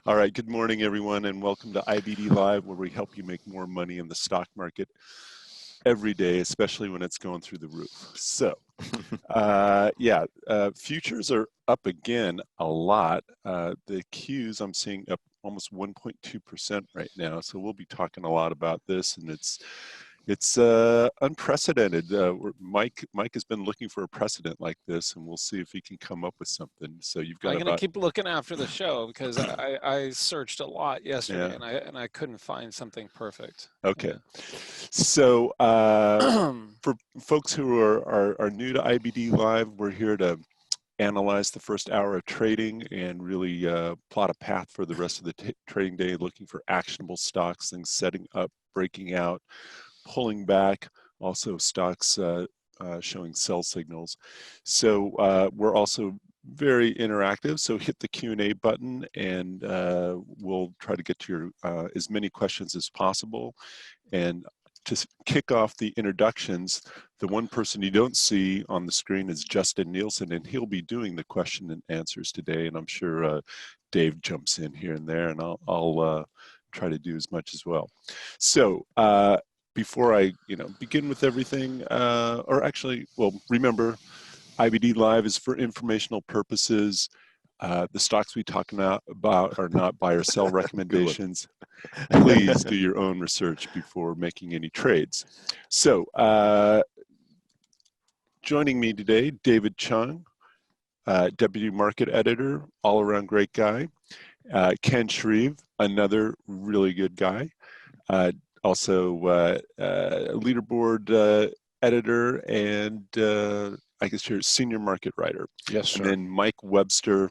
All right, good morning, everyone, and welcome to IBD Live, where we help you make more money in the stock market every day, especially when it's going through the roof. So, futures are up again a lot. The Qs I'm seeing up almost 1.2% right now. So we'll be talking a lot about this, and it's unprecedented. Mike has been looking for a precedent like this, and we'll see if he can come up with something. So you've got I'm gonna about keep looking after the show because I searched a lot yesterday yeah. and I couldn't find something perfect. Okay. So Yeah. for folks who are new to IBD Live, we're here to analyze the first hour of trading and really plot a path for the rest of the trading day, looking for actionable stocks, things setting up, breaking out, pulling back, also stocks showing sell signals. So we're also very interactive, so hit the Q&A button and we'll try to get to your as many questions as possible. And to kick off the introductions, the one person you don't see on the screen is Justin Nielsen, and he'll be doing the question and answers today. And I'm sure Dave jumps in here and there, and I'll try to do as much as well. So before I begin with everything, remember, IBD Live is for informational purposes. The stocks we talk about are not buy or sell recommendations. Please do your own research before making any trades. So joining me today, David Chung, Deputy Market Editor, all-around great guy. Ken Shreve, another really good guy. Also leaderboard editor and I guess you're a senior market writer. Yes, sir. And then Mike Webster,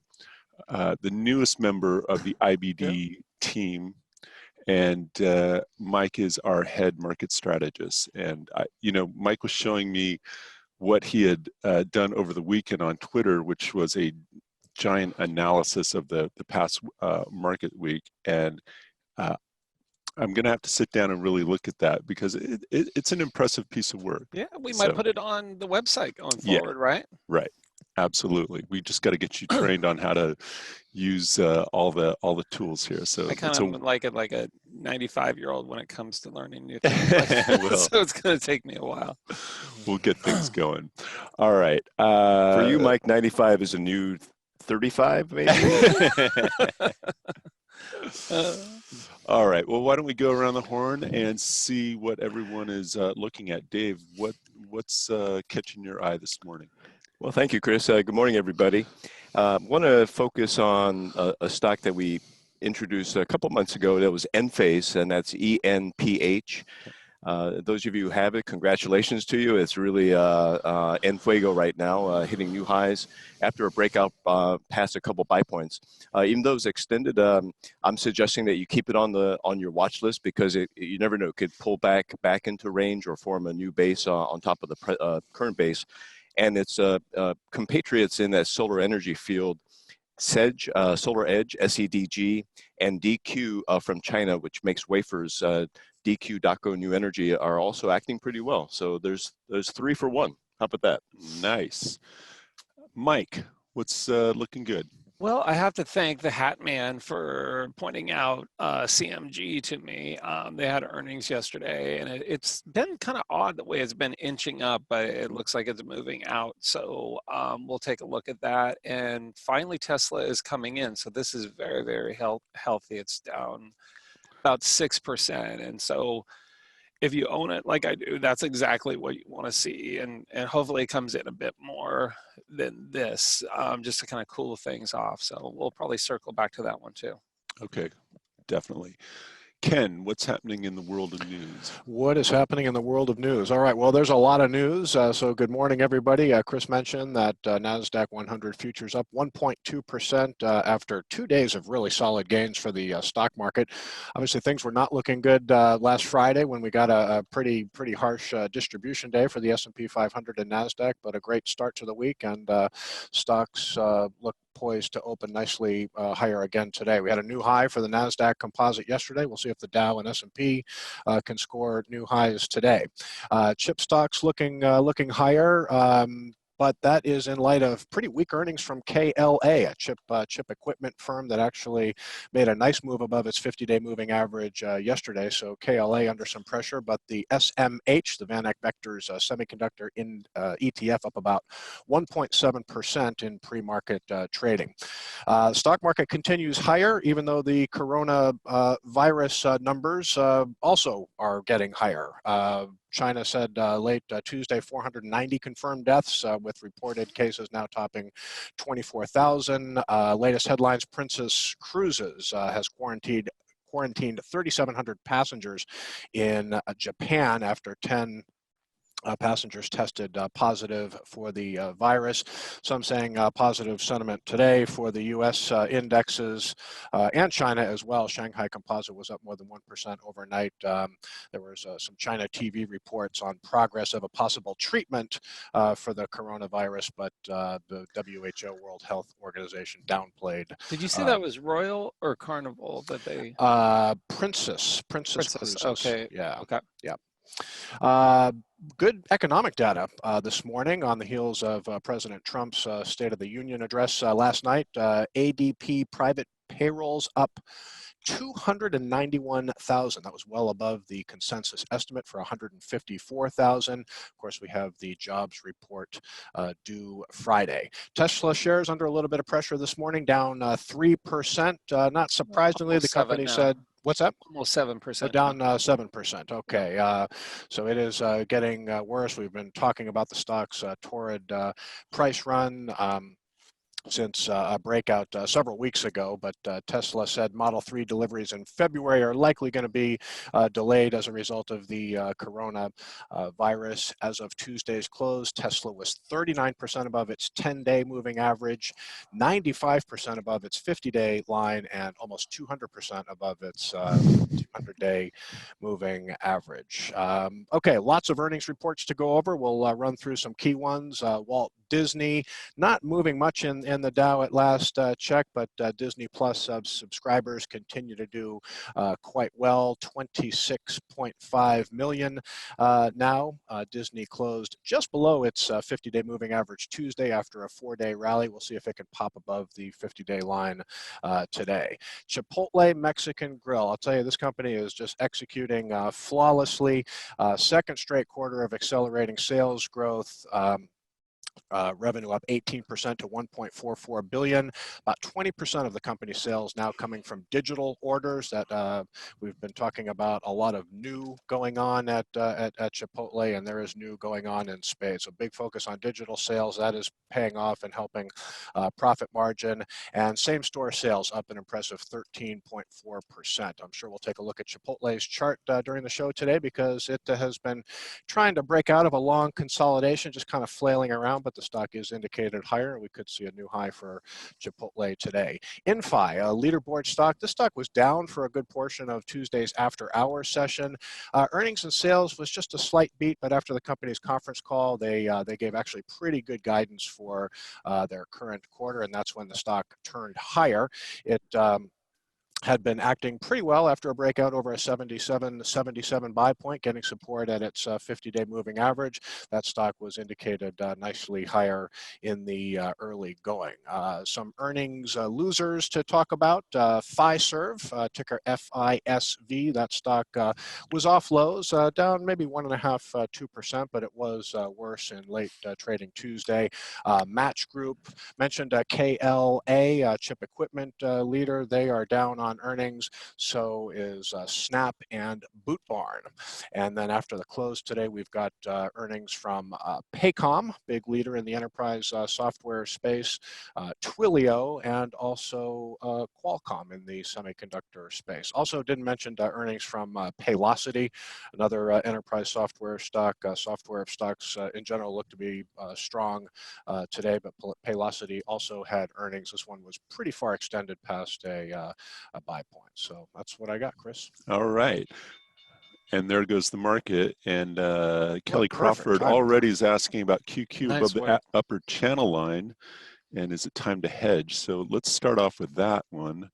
the newest member of the IBD team. And Mike is our head market strategist. And, Mike was showing me what he had done over the weekend on Twitter, which was a giant analysis of the past market week. And I'm going to have to sit down and really look at that because it's an impressive piece of work. Yeah, we might put it on the website going forward, right? Right. Absolutely. We just got to get you trained on how to use all the tools here. So I kind of like it like a 95-year-old when it comes to learning new things. So it's going to take me a while. We'll get things going. All right. For you, Mike, 95 is a new 35, maybe? All right. Well, why don't we go around the horn and see what everyone is looking at? Dave, what's catching your eye this morning? Well, thank you, Chris. Good morning, everybody. I want to focus on a stock that we introduced a couple months ago. That was Enphase, and that's ENPH. Those of you who have it, congratulations to you. It's really en fuego right now, hitting new highs after a breakout past a couple buy points. Even though it's extended, I'm suggesting that you keep it on your watch list because you never know, it could pull back into range or form a new base on top of the current base. And it's compatriots in that solar energy field, SEDG, Solar Edge, SEDG, and DQ from China, which makes wafers. DQ, Daco, New Energy are also acting pretty well. So there's 3 for 1. How about that? Nice. Mike, what's looking good? Well, I have to thank the Hat Man for pointing out CMG to me. They had earnings yesterday, and it's been kind of odd the way it's been inching up, but it looks like it's moving out. So we'll take a look at that. And finally, Tesla is coming in. So this is very, very healthy. It's down about 6%. And so if you own it like I do, that's exactly what you want to see. And hopefully it comes in a bit more than this, just to kind of cool things off. So we'll probably circle back to that one too. Okay, definitely. Ken, what's happening in the world of news? What is happening in the world of news? All right, well, there's a lot of news. So good morning, everybody. Chris mentioned that NASDAQ 100 futures up 1.2% after 2 days of really solid gains for the stock market. Obviously, things were not looking good last Friday when we got a pretty harsh distribution day for the S&P 500 and NASDAQ, but a great start to the week, and stocks look poised to open nicely higher again today. We had a new high for the NASDAQ composite yesterday. We'll see if the Dow and S&P can score new highs today. Chip stocks looking higher. but that is in light of pretty weak earnings from KLA, a chip equipment firm that actually made a nice move above its 50-day moving average yesterday. So KLA under some pressure, but the SMH, the VanEck Vectors semiconductor ETF, up about 1.7% in pre-market trading. The stock market continues higher, even though the coronavirus numbers also are getting higher. China said late Tuesday 490 confirmed deaths, with reported cases now topping 24,000. Latest headlines: Princess Cruises has quarantined 3,700 passengers in Japan after 10 passengers tested positive for the virus. Some saying positive sentiment today for the U.S. Indexes and China as well. Shanghai Composite was up more than 1% overnight. There was some China TV reports on progress of a possible treatment for the coronavirus, but the WHO, World Health Organization, downplayed. Did you say that was Royal or Carnival that they? Princess Cruises. Okay. Yeah. Okay. Yeah. Good economic data this morning on the heels of President Trump's State of the Union address last night. ADP private payrolls up 291,000. That was well above the consensus estimate for 154,000. Of course, we have the jobs report due Friday. Tesla shares under a little bit of pressure this morning, down 3%. Not surprisingly, Almost the company said, what's that? Almost 7%. Down 7%. Okay. So it is getting worse. We've been talking about the stock's torrid price run since a breakout several weeks ago, but Tesla said Model 3 deliveries in February are likely going to be delayed as a result of the coronavirus. As of Tuesday's close, Tesla was 39% above its 10-day moving average, 95% above its 50-day line, and almost 200% above its 200-day moving average. Okay, lots of earnings reports to go over. We'll run through some key ones. Walt Disney, not moving much in the Dow at last check, but Disney Plus subscribers continue to do quite well, 26.5 million now. Disney closed just below its 50-day moving average Tuesday after a 4-day rally. We'll see if it can pop above the 50-day line today. Chipotle Mexican Grill. I'll tell you, this company is just executing flawlessly. Second straight quarter of accelerating sales growth. Revenue up 18% to 1.44 billion. About 20% of the company's sales now coming from digital orders. That we've been talking about a lot of new going on at Chipotle, and there is new going on in spades. So big focus on digital sales. That is paying off and helping profit margin. And same store sales up an impressive 13.4%. I'm sure we'll take a look at Chipotle's chart during the show today, because it has been trying to break out of a long consolidation, just kind of flailing around, but the stock is indicated higher. We could see a new high for Chipotle today. Infi, a leaderboard stock. This stock was down for a good portion of Tuesday's after-hours session. Earnings and sales was just a slight beat, but after the company's conference call, they gave actually pretty good guidance for their current quarter, and that's when the stock turned higher. It had been acting pretty well after a breakout over a 77 buy point, getting support at its 50-day moving average. That stock was indicated nicely higher in the early going. Some earnings losers to talk about. Fiserv, ticker FISV. That stock was off lows, down maybe 1.5%, 2%, but it was worse in late trading Tuesday. Match Group, mentioned KLA, chip equipment leader. They are down on earnings. So is Snap and Boot Barn. And then after the close today, we've got earnings from Paycom, big leader in the enterprise software space, Twilio, and also Qualcomm in the semiconductor space. Also didn't mention earnings from Paylocity, another enterprise software stock. Software stocks in general look to be strong today, but Paylocity also had earnings. This one was pretty far extended past a buy point. So that's what I got, Chris. All right. And there goes the market. And Kelly Crawford timing. already is asking about QQ Nice above the work. upper channel line. And is it time to hedge? So let's start off with that one,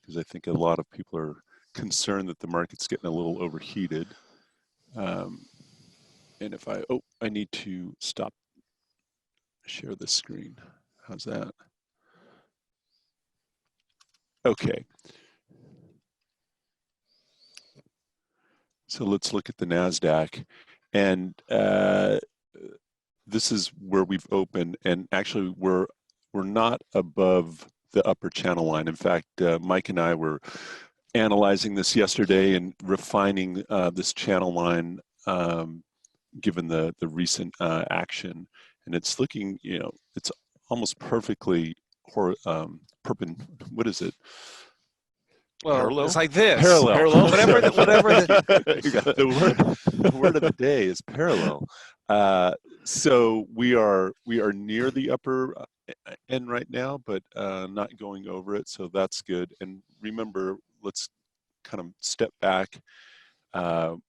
because I think a lot of people are concerned that the market's getting a little overheated. And if I need to stop share the screen. How's that? Okay. So let's look at the NASDAQ. And this is where we've opened. And actually, we're not above the upper channel line. In fact, Mike and I were analyzing this yesterday and refining this channel line given the recent action. And it's looking, it's almost perfectly what is it? Well, Parallel? it's like this. Parallel. Whatever the word of the day is parallel. So we are near the upper end right now, but not going over it. So that's good. And remember, let's kind of step back. So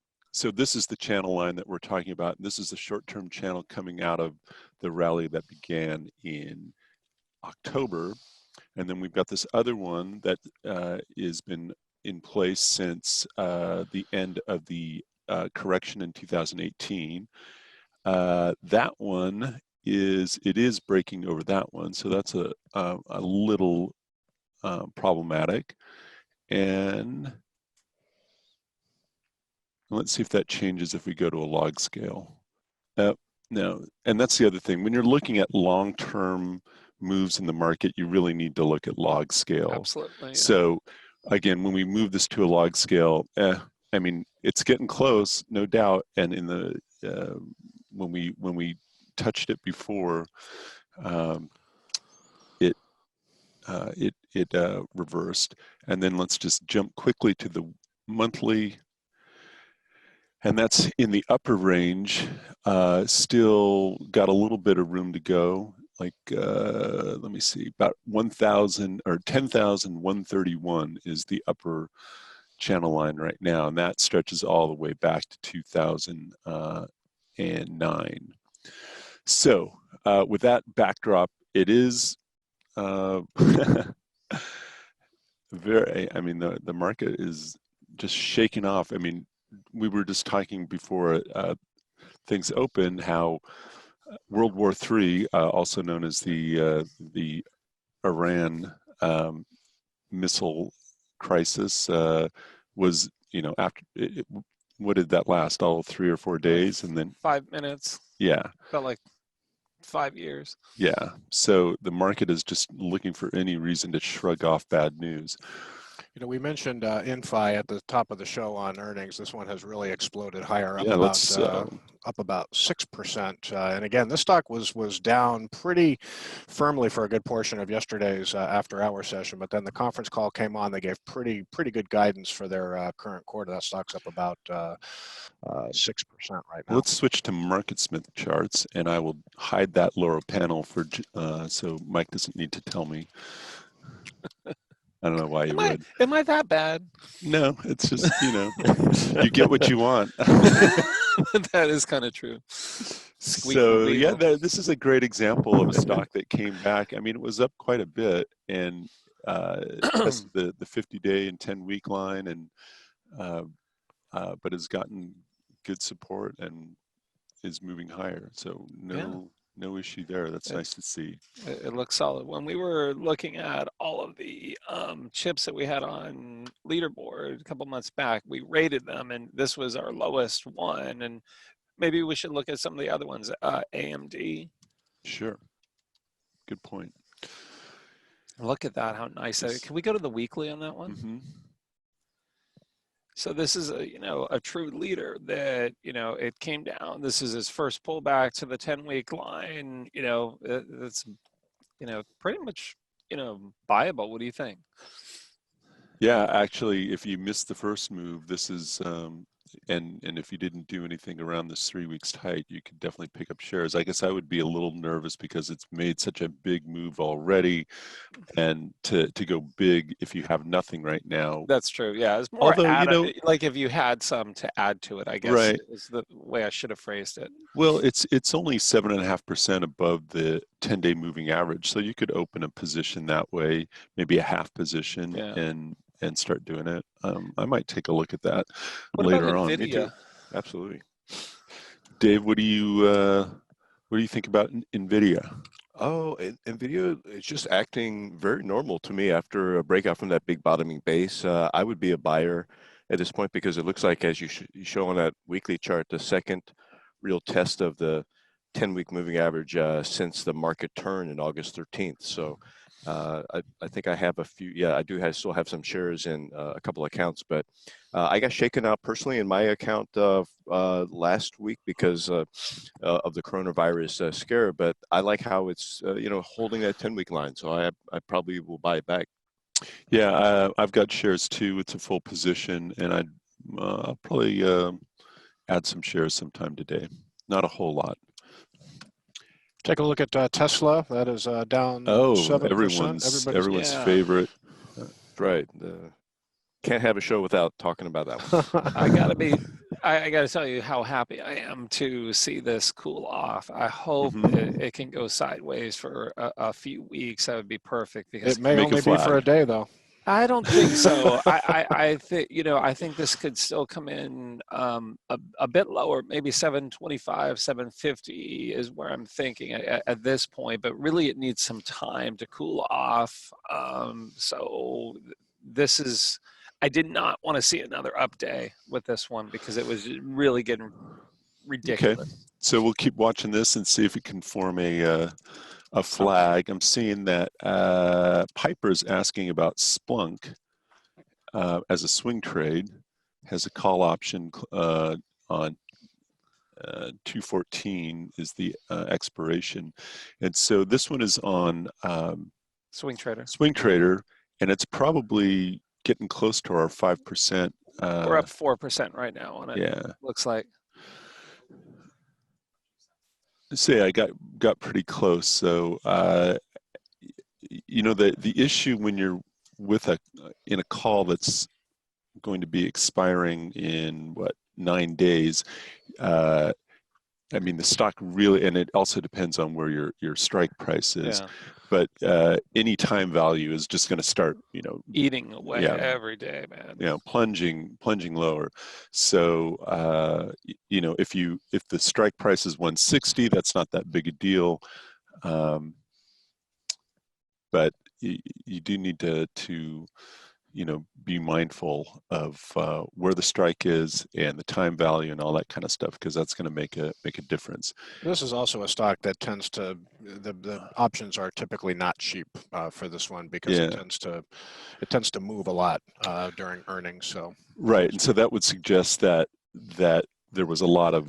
this is the channel line that we're talking about. This is the short-term channel coming out of the rally that began in October. And then we've got this other one that has been in place since the end of the correction in 2018. That one is breaking over that one, so that's a little problematic. And let's see if that changes if we go to a log scale. No, and that's the other thing. When you're looking at long-term moves in the market, you really need to look at log scale. Absolutely. Yeah. So again, when we move this to a log scale, I mean, it's getting close, no doubt. And in the when we touched it before, it reversed. And then let's just jump quickly to the monthly. And that's in the upper range, still got a little bit of room to go. Like, let me see, about 1,000 or 10,131 is the upper channel line right now. And that stretches all the way back to 2009. So with that backdrop, it is very, I mean, the market is just shaking off. I mean, we were just talking before things opened how World War III, also known as the Iran missile crisis, was, after what did that last? All 3 or 4 days, and then 5 minutes. Yeah. Felt like 5 years. Yeah. So the market is just looking for any reason to shrug off bad news. We mentioned Infi at the top of the show on earnings. This one has really exploded higher, up about 6%. And again, this stock was down pretty firmly for a good portion of yesterday's after-hour session. But then the conference call came on. They gave pretty good guidance for their current quarter. That stock's up about 6% right now. Let's switch to MarketSmith charts, and I will hide that lower panel for so Mike doesn't need to tell me. I don't know why you would. Am I that bad? No, it's just, you get what you want. That is kind of true. So yeah, this is a great example of a stock that came back. I mean, it was up quite a bit, and tested the 50-day and 10-week line, and but has gotten good support and is moving higher. So no issue there. That's nice to see. It looks solid. When we were looking at all of the chips that we had on leaderboard a couple months back, we rated them, and this was our lowest one. And maybe we should look at some of the other ones. AMD. Sure. Good point. Look at that. How nice. Can we go to the weekly on that one? Mm-hmm. So this is a true leader that, it came down. This is his first pullback to the 10-week line. It's, pretty much, buyable. What do you think? Yeah, actually, if you missed the first move, this is, and if you didn't do anything around this 3 weeks tight, you could definitely pick up shares. I guess I would be a little nervous because it's made such a big move already, and to go big if you have nothing right now. That's true. Yeah, it's more like if you had some to add to it, I guess, right, is the way I should have phrased it. Well, it's only 7.5% above the 10-day moving average, so you could open a position that way, maybe a half position, and start doing it. I might take a look at that later on. Me too. Absolutely. Dave, what do you What do you think about NVIDIA? Oh, NVIDIA is just acting very normal to me after a breakout from that big bottoming base. I would be a buyer at this point because it looks like, as you show on that weekly chart, the second real test of the 10-week moving average since the market turn in August 13th. So I think I have a few. Yeah, I do still have some shares in a couple accounts, but I got shaken out personally in my account last week because of the coronavirus scare. But I like how it's holding that 10-week line, so I probably will buy it back. Yeah, I've got shares too. It's a full position, and I'll probably add some shares sometime today. Not a whole lot. Take a look at Tesla. That is down 7%. Everyone's favorite. That's right. Can't have a show without talking about that one. I gotta tell you how happy I am to see this cool off. I hope it can go sideways for a few weeks. That would be perfect because it may only be for a day, though. I don't think so. I think I think this could still come in a bit lower, maybe 725, 750 is where I'm thinking at this point. But really, it needs some time to cool off. So this is. I did not want to see another up day with this one because it was really getting ridiculous. Okay, so we'll keep watching this and see if it can form a flag. I'm seeing that Piper's asking about Splunk as a swing trade, has a call option on 214 is the expiration. And so this one is on Swing Trader. Swing Trader, and it's probably getting close to our 5%. We're up 4% right now on it. Yeah. Looks like. Say I got pretty close. So the issue when you're in a call that's going to be expiring in 9 days. I mean, the stock really, and it also depends on where your strike price is. Yeah. But any time value is just going to start, eating away every day, man. Plunging lower. So if the strike price is 160, that's not that big a deal. But you do need to be mindful of where the strike is and the time value and all that kind of stuff, because that's going to make a difference. This is also a stock that tends to, the options are typically not cheap for this one because it tends to move a lot during earnings. So right, and so that would suggest that there was a lot of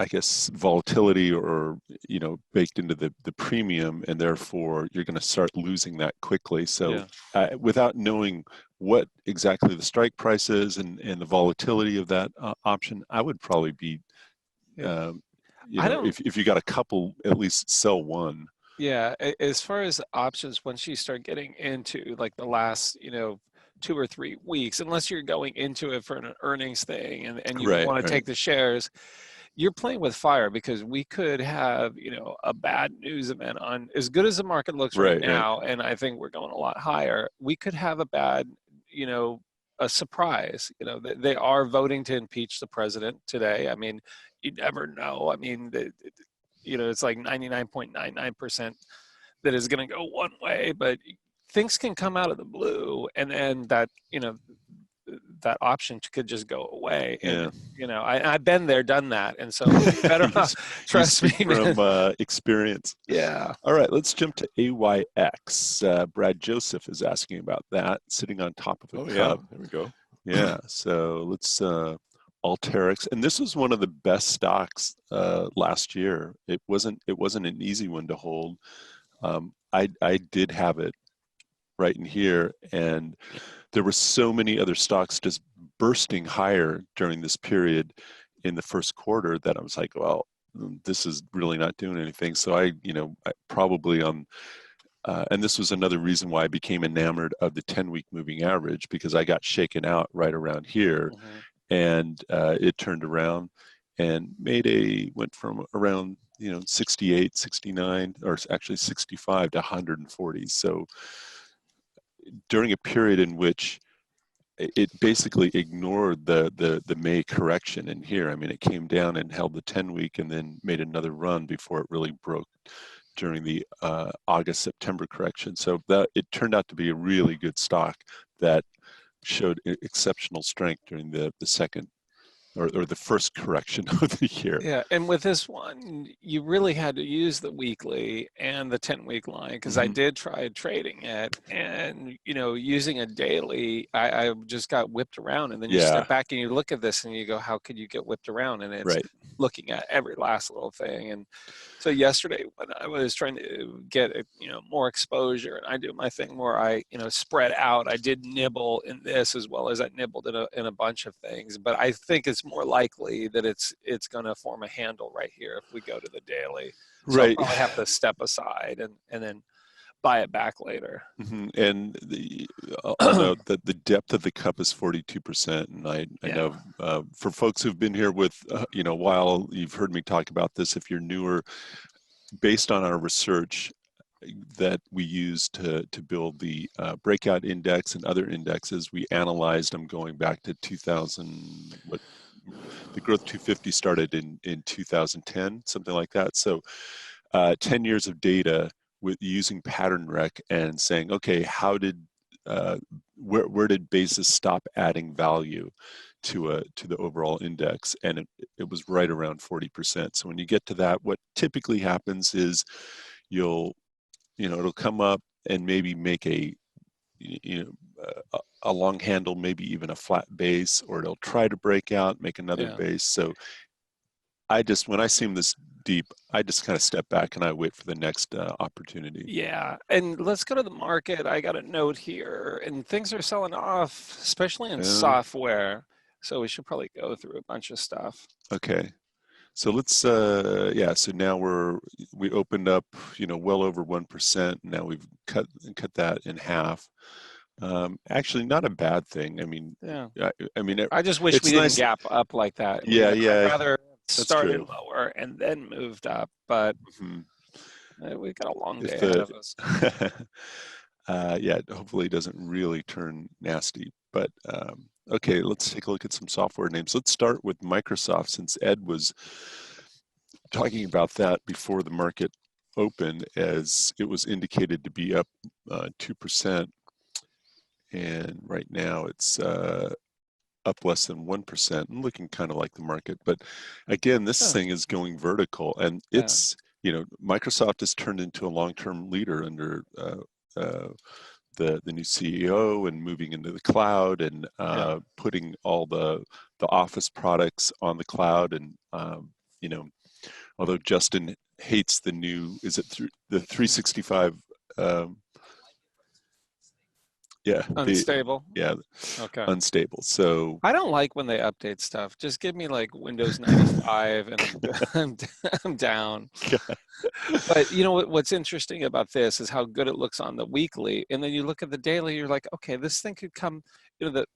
I guess volatility or baked into the premium, and therefore you're going to start losing that quickly. So without knowing what exactly the strike price is and the volatility of that option, I would probably be if you got a couple, at least sell one. Yeah, as far as options, once you start getting into like the last 2 or 3 weeks, unless you're going into it for an earnings thing and you want to take the shares, you're playing with fire, because we could have, a bad news event on, as good as the market looks right now, and I think we're going a lot higher, we could have a bad, a surprise. They are voting to impeach the president today. I mean, you never know. I mean, it's like 99.99% that is going to go one way, but things can come out of the blue, and then that, that option could just go away. And, I've been there, done that. And so better trust me from experience. Yeah. All right, let's jump to AYX. Brad Joseph is asking about that, sitting on top of a cub. Yeah, there we go. Yeah, so let's Alteryx, and this was one of the best stocks last year. It wasn't an easy one to hold. I did have it right in here, and there were so many other stocks just bursting higher during this period in the first quarter that I was like, well, this is really not doing anything. So I probably and this was another reason why I became enamored of the 10-week moving average, because I got shaken out right around here, and it turned around and went from around 68, 69, or actually 65 to 140. So during a period in which it basically ignored the May correction in here. I mean, it came down and held the 10-week and then made another run before it really broke during the August-September correction. So that it turned out to be a really good stock that showed exceptional strength during the second or the first correction of the year. Yeah, and with this one, you really had to use the weekly and the 10-week line because I Mhm. did try trading it, and using a daily, I just got whipped around. And then you Yeah, step back and you look at this and you go, how could you get whipped around? And it's right. looking at every last little thing. And so yesterday when I was trying to get more exposure, and I do my thing where I spread out, I did nibble in this as well as I nibbled in a bunch of things, but I think it's more likely that it's going to form a handle right here if we go to the daily. So I'll Right. probably have to step aside and then buy it back later. And I'll note that the depth of the cup is 42%. And I Yeah. know for folks who've been here with, a while, you've heard me talk about this. If you're newer, based on our research that we use to build the breakout index and other indexes, we analyzed them going back to 2000, the growth 250 started in 2010, something like that. So 10 years of data with using pattern rec and saying, okay, where did basis stop adding value to the overall index? And it was right around 40%. So when you get to that, what typically happens is it'll come up and maybe make a long handle, maybe even a flat base, or it'll try to break out, make another base. So when I see them this deep, I just kind of step back and I wait for the next opportunity. Yeah, and let's go to the market. I got a note here, and things are selling off, especially in software. So we should probably go through a bunch of stuff. Okay. So let's, so now we opened up, well over 1%. Now we've cut that in half. Actually, not a bad thing. I mean, Yeah. I mean, I just wish we didn't gap up like that. Yeah, I'd rather started true. lower and then moved up, but we've got a long day ahead of us. Hopefully it doesn't really turn nasty. But okay, let's take a look at some software names. Let's start with Microsoft, since Ed was talking about that before the market opened, as it was indicated to be up 2%. And right now it's up less than 1% and looking kind of like the market. But again, this thing is going vertical, and it's, Microsoft has turned into a long-term leader under the new CEO and moving into the cloud and putting all the Office products on the cloud. And, although Justin hates the new, is it the 365? Unstable. Okay. Unstable. So I don't like when they update stuff. Just give me like Windows 95 and I'm down. But what's interesting about this is how good it looks on the weekly, and then you look at the daily, you're like, okay, this thing could come. The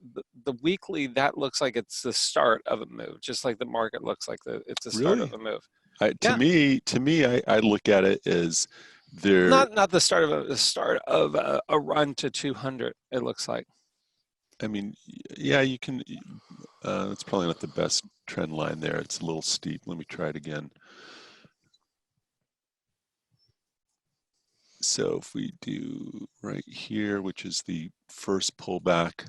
weekly, that looks like it's the start of a move, just like the market looks like it's the start of a move. To me, I look at it as not the start of a run to 200. It looks like. I mean, you can. It's probably not the best trend line there. It's a little steep. Let me try it again. So if we do right here, which is the first pullback.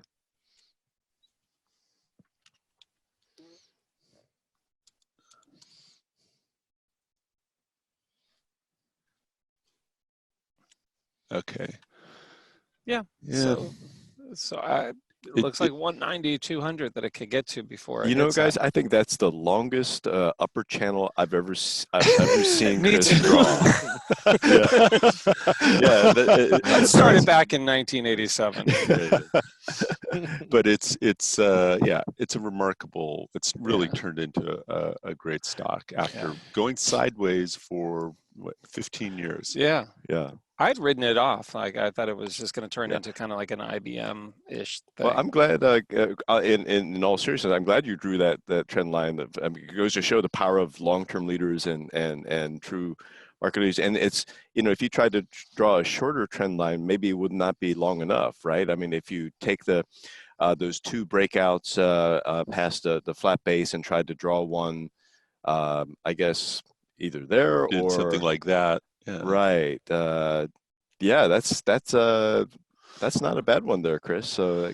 Okay. Yeah. So it looks like 190, 200 that it could get to before. Guys, I think that's the longest upper channel I've ever seen Chris draw. It started back in 1987. But it's a remarkable. It's really turned into a great stock after going sideways for 15 years. Yeah. Yeah. I'd written it off. Like I thought it was just going to turn into kind of like an IBM-ish thing. Well, I'm glad. In all seriousness, I'm glad you drew that trend line. It goes to show the power of long-term leaders and true market leaders. And it's if you tried to draw a shorter trend line, maybe it would not be long enough, right? I mean, if you take the those two breakouts past the flat base and tried to draw one, I guess, either there Did or something like that. Yeah. right. Yeah, that's not a bad one there, Chris. So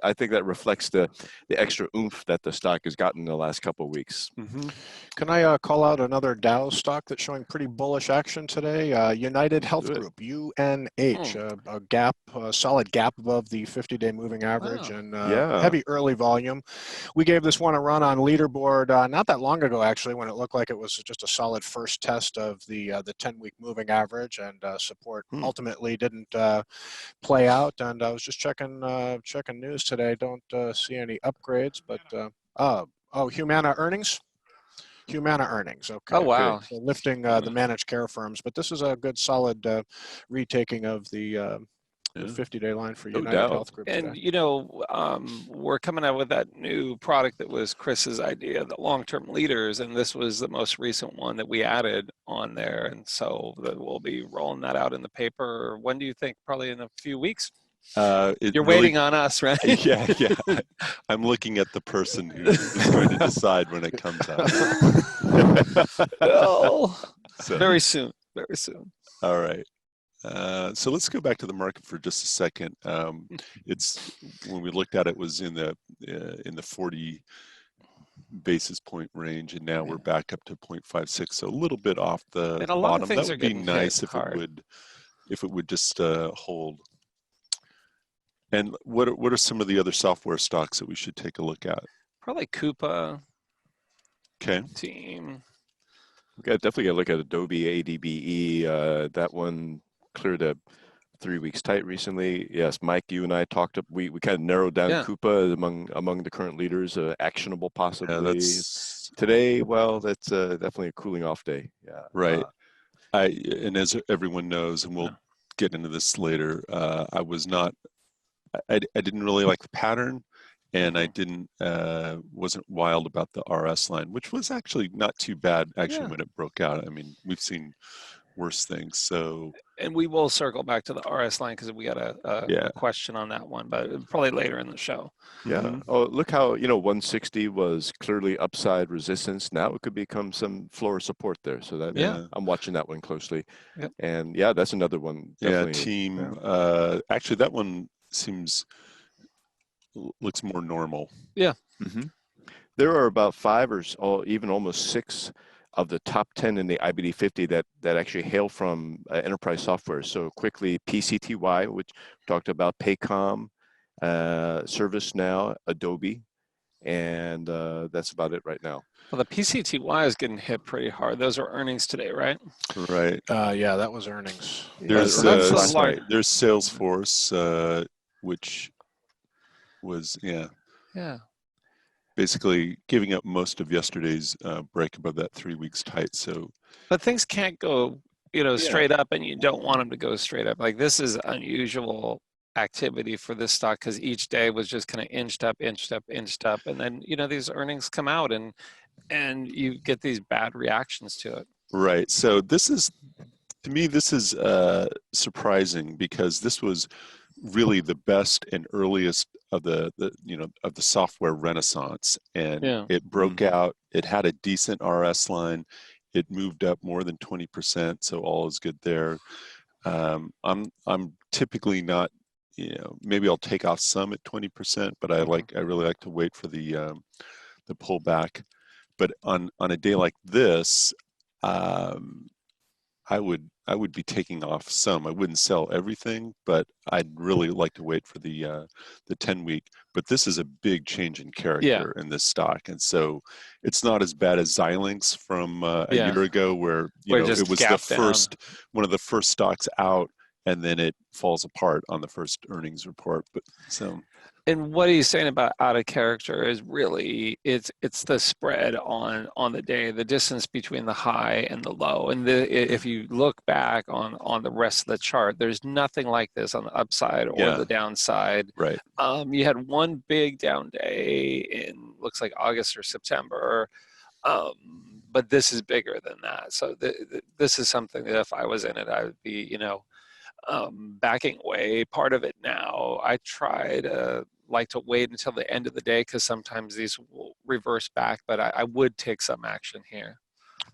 I think that reflects the extra oomph that the stock has gotten in the last couple of weeks. Mm-hmm. Can I call out another Dow stock that's showing pretty bullish action today? United Health Do it. Group, UNH, a gap, a solid gap above the 50-day moving average, Wow. and Yeah. heavy early volume. We gave this one a run on leaderboard not that long ago, actually, when it looked like it was just a solid first test of the 10-week moving average, and support ultimately didn't play out. And I was just checking news today. Don't see any upgrades, but Humana earnings. Humana earnings. Okay. Oh, wow. So lifting the managed care firms, but this is a good solid retaking of the 50-day line for No United doubt. Health Group And, today. we're coming out with that new product that was Chris's idea, the long-term leaders, and this was the most recent one that we added on there. And so we'll be rolling that out in the paper. When do you think? Probably in a few weeks? You're waiting on us, right? Yeah. I'm looking at the person who is going to decide when it comes out. Well, So, very soon. Very soon. all right. So let's go back to the market for just a second. It's when we looked at it was in the 40 basis point range, and now we're back up to 0.56, so a little bit off the And a lot of bottom. things That are would be getting nice hit hard. if it would just hold. And what are some of the other software stocks that we should take a look at? Probably Coupa, Okay. Team. Definitely got to look at Adobe ADBE. That one cleared a 3 weeks tight recently. Yes, Mike, you and I talked. We kind of narrowed down Coupa among the current leaders. Actionable possibly today. Well, that's definitely a cooling off day. Yeah. Right. And as everyone knows, and we'll get into this later, I didn't really like the pattern, and I wasn't wild about the RS line, which was actually not too bad actually when it broke out. I mean, we've seen worse things. So, and we will circle back to the RS line because we got a question on that one, but probably later in the show. Yeah. Mm-hmm. Oh, look how 160 was clearly upside resistance. Now it could become some floor support there. So that I'm watching that one closely. Yep. And that's another one. Definitely. Team. Actually, that one looks more normal. Yeah. Mm-hmm. There are about 5 or even almost 6 of the top 10 in the IBD 50 that actually hail from enterprise software. So quickly, PCTY, which we talked about, Paycom, ServiceNow, Adobe, and that's about it right now. Well, the PCTY is getting hit pretty hard. Those are earnings today, right? Right. Yeah, that was earnings. There's Salesforce, which was basically giving up most of yesterday's break above that 3 weeks tight. So, but things can't go straight up, and you don't want them to go straight up. Like, this is unusual activity for this stock because each day was just kind of inched up, and then these earnings come out and you get these bad reactions to it. Right. So to me this is surprising because this was really the best and earliest of the software renaissance, and it broke out. It had a decent RS line. It moved up more than 20%, so all is good there. I'm typically not, maybe I'll take off some at 20%, but I really like to wait for the pullback. But on a day like this, I would be taking off some. I wouldn't sell everything, but I'd really like to wait for the 10-week. But this is a big change in character in this stock, and so it's not as bad as Xilinx from a year ago, where it was one of the first stocks out, and then it falls apart on the first earnings report. But so. And what he's saying about out of character is really it's the spread on the day, the distance between the high and the low. And if you look back on the rest of the chart, there's nothing like this on the upside or the downside. Right. You had one big down day in looks like August or September, but this is bigger than that. So this is something that if I was in it, I would be backing away. Part of it now, I try to like to wait until the end of the day because sometimes these will reverse back, but I would take some action here.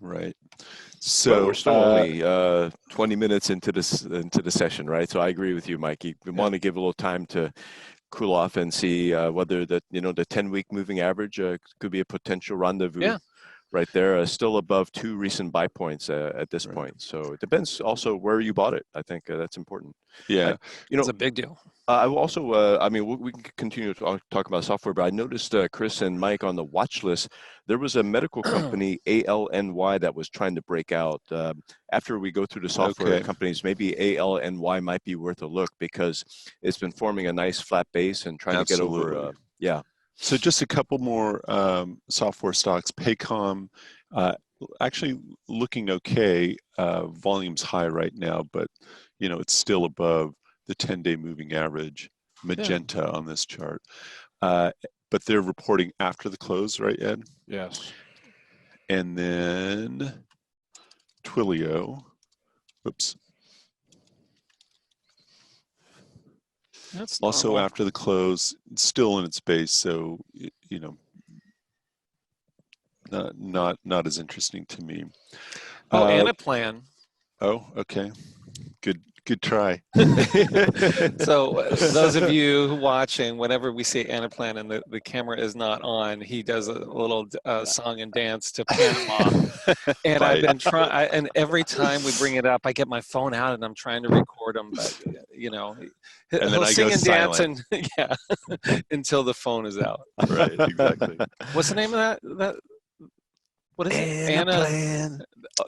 Right. But So we're still only 20 minutes into the session, right? So I agree with you, Mikey. We want to give a little time to cool off and see whether the 10-week moving average could be a potential rendezvous right there, still above 2 recent buy points at this point. So it depends also where you bought it. I think that's important. yeah, It's a big deal. I will also, I mean, we can continue to talk about software, but I noticed Chris and Mike on the watch list, there was a medical company, ALNY, that was trying to break out. After we go through the software companies, maybe ALNY might be worth a look because it's been forming a nice flat base and trying to get over, So just a couple more software stocks. Paycom, actually looking okay. Volume's high right now, but it's still above the 10-day moving average. Magenta on this chart, but they're reporting after the close, right, Ed? Yes. And then Twilio. Whoops. That's also normal. after the close, it's still in its base, so not as interesting to me. Oh, Anaplan. Oh, okay. Good try. So those of you watching, whenever we see Anaplan and the camera is not on, he does a little song and dance to Panama. And I've been trying, and every time we bring it up, I get my phone out and I'm trying to record him, but he'll sing and dance and until the phone is out. Right, exactly. What's the name of that? What is it? Anaplan.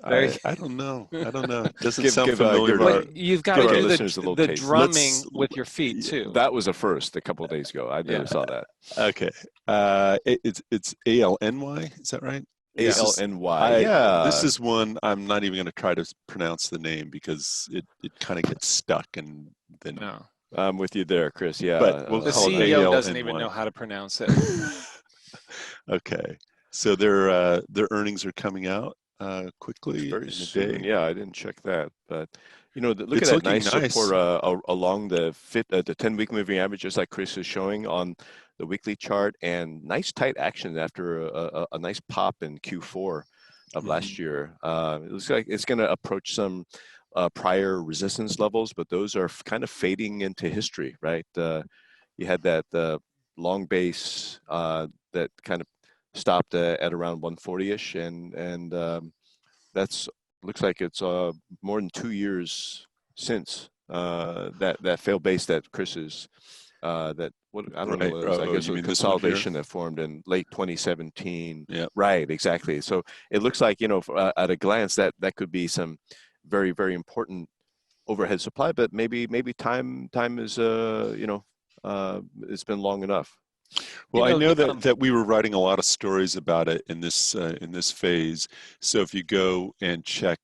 I don't know. It doesn't sound familiar. But you've got to do the drumming with your feet too. That was a first a couple of days ago. I never saw that. Okay. It's ALNY. Is that right? ALNY. This is one I'm not even going to try to pronounce the name because it kind of gets stuck and then. No. I'm with you there, Chris. Yeah. But we'll the call CEO it doesn't even know how to pronounce it. Okay. So their earnings are coming out quickly very soon. Day. Yeah, I didn't check that, but look at that nice support along the 10-week moving average, just like Chris is showing on the weekly chart, and nice tight action after a nice pop in Q4 of last year. It looks like it's going to approach some prior resistance levels, but those are kind of fading into history, right? You had that long base that kind of stopped at around 140-ish, and that's looks like it's more than 2 years since that failed base that Chris is I guess a consolidation that formed in late 2017. Yeah, right, exactly. So it looks like at a glance that could be some very, very important overhead supply, but maybe time is it's been long enough. Well, I know that we were writing a lot of stories about it in this phase. So if you go and check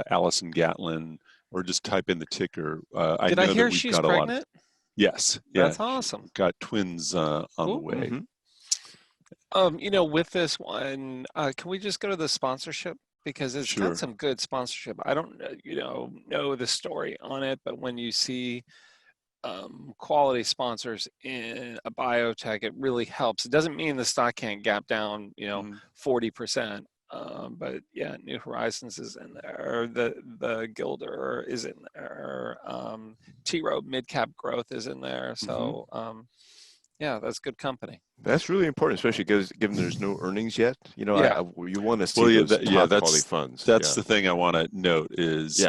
Allison Gatlin or just type in the ticker, I know that we've she's got pregnant? a lot. Yes, that's awesome. Got twins on the way. Mm-hmm. With this one, can we just go to the sponsorship because it's got some good sponsorship. I don't know the story on it, but when you see quality sponsors in a biotech, it really helps. It doesn't mean the stock can't gap down 40%, but yeah, New Horizons is in there, the Gilder is in there, T Rowe Midcap Growth is in there, so yeah, that's good company. That's really important, especially because given there's no earnings yet. You want to see those top quality funds. That's the thing I want to note is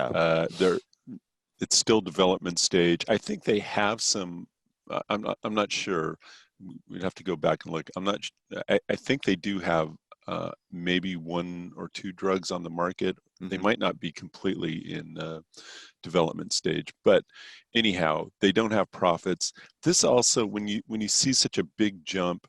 it's still development stage. I think they have some. I'm not sure. We'd have to go back and look. I think they do have maybe 1 or 2 drugs on the market. They might not be completely in development stage, but anyhow, they don't have profits. This also, when you see such a big jump,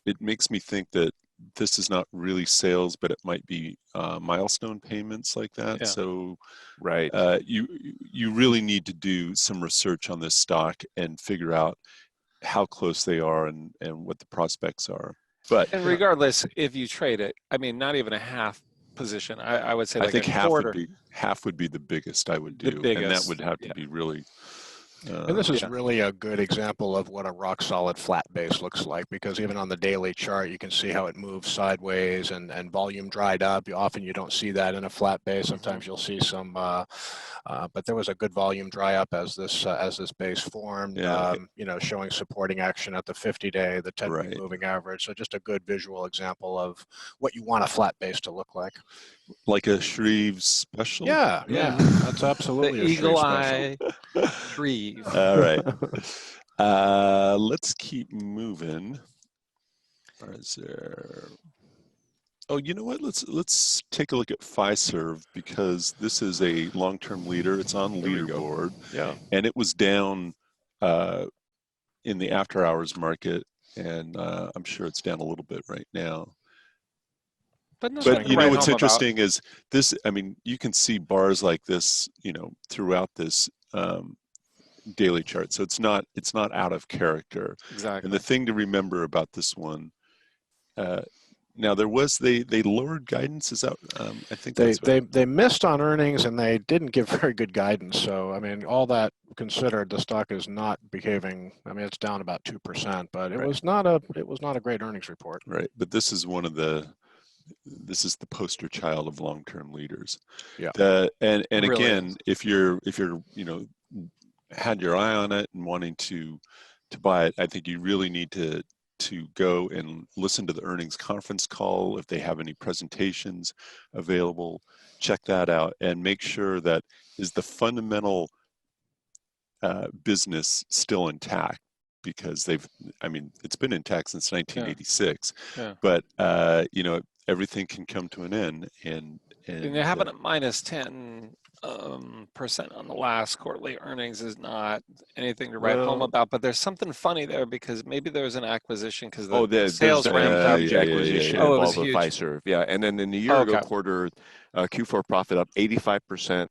it makes me think that this is not really sales, but it might be milestone payments like that. So, right, you really need to do some research on this stock and figure out how close they are and what the prospects are. But regardless, if you trade it, I mean, not even a half position. I would say I think half would be the biggest I would do, and that would have to be really And this is Yeah. really a good example of what a rock solid flat base looks like, because even on the daily chart, you can see how it moves sideways and volume dried up. Often you don't see that in a flat base. Sometimes you'll see some, but there was a good volume dry up as this base formed, Yeah. you know, showing supporting action at the 50-day, the 10-week Right. moving average. So just a good visual example of what you want a flat base to look like. Like a Shreve special? Yeah, yeah, Mhm. that's absolutely The a eagle Shreve special. eye Shreve. All right. Let's keep moving. Or is there... Oh, you know what? Let's take a look at Fiserv, because this is a long-term leader. It's on There we go. leaderboard, Yeah. and it was down in the after-hours market, and I'm sure it's down a little bit right now. But nothing But to you know write what's home about. interesting is this. I mean, you can see bars like this, you know, throughout this daily chart. So it's not out of character. Exactly. And the thing to remember about this one, now there was they lowered guidance. Is that I think that's what, They missed on earnings, and they didn't give very good guidance. So I mean, all that considered, the stock is not behaving. I mean, it's down about 2%, but it Right. was not a great earnings report. right. But this is this is the poster child of long-term leaders. Yeah. And Really again, is. if you're you know, had your eye on it and wanting to buy it, I think you really need to go and listen to the earnings conference call. If they have any presentations available, check that out and make sure that is the fundamental business still intact, because I mean, it's been intact since 1986, Yeah. but you know, everything can come to an end, and They're having a minus 10% on the last quarterly earnings is not anything to write home Well, about, but there's something funny there, because maybe there's an acquisition because oh, the there's sales a ramped up. huge yeah, acquisition Oh, it was involved with huge. Fiserv. Yeah, and then in the year ago Okay. quarter, Q4 profit up 85%.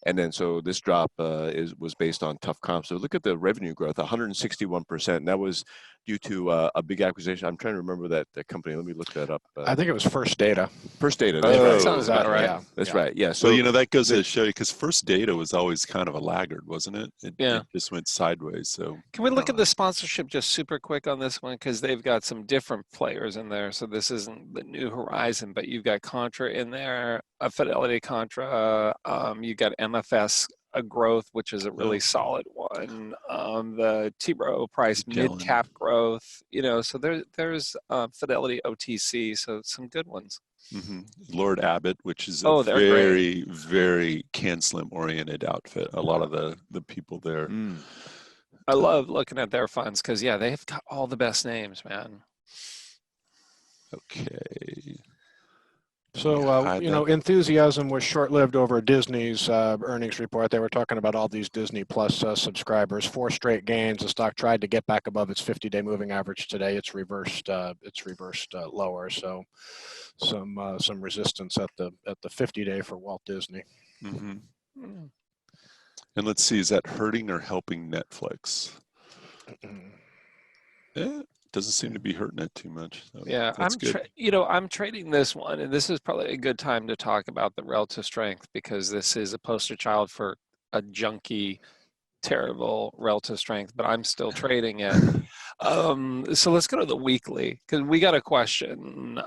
And then so this drop was based on tough comps. So look at the revenue growth, 161%. And that was due to a big acquisition. I'm trying to remember that company. Let me look that up. I think it was First Data. First Data. Oh, That's right. That sounds about right. Yeah, That's yeah. right. Yeah. So So you know, that goes to show you, because First Data was always kind of a laggard, wasn't it? Yeah. It just went sideways. So Can we look at the sponsorship just super quick on this one? Because they've got some different players in there. So this isn't the new horizon, but you've got Contra in there, a Fidelity Contra. You've got MFS, a growth, which is a really solid one. The T. Rowe Price Magellan. mid cap growth. You know, so there's Fidelity OTC. So some good ones. Mm-hmm. Lord Abbott, which is a Oh, they're great. very can slim oriented outfit. A lot of the people there. I love looking at their funds because, yeah, they've got all the best names, man. Okay. So, you know, enthusiasm was short-lived over Disney's earnings report. They were talking about all these Disney Plus subscribers, 4 straight gains. The stock tried to get back above its 50-day moving average today. It's reversed lower. So, some resistance at the 50-day for Walt Disney. Mm-hmm. And let's see, is that hurting or helping Netflix? Doesn't seem to be hurting it too much. So Yeah, that's good. I'm trading this one, and this is probably a good time to talk about the relative strength, because this is a poster child for a junky, terrible relative strength, but I'm still trading it. So let's go to the weekly, because we got a question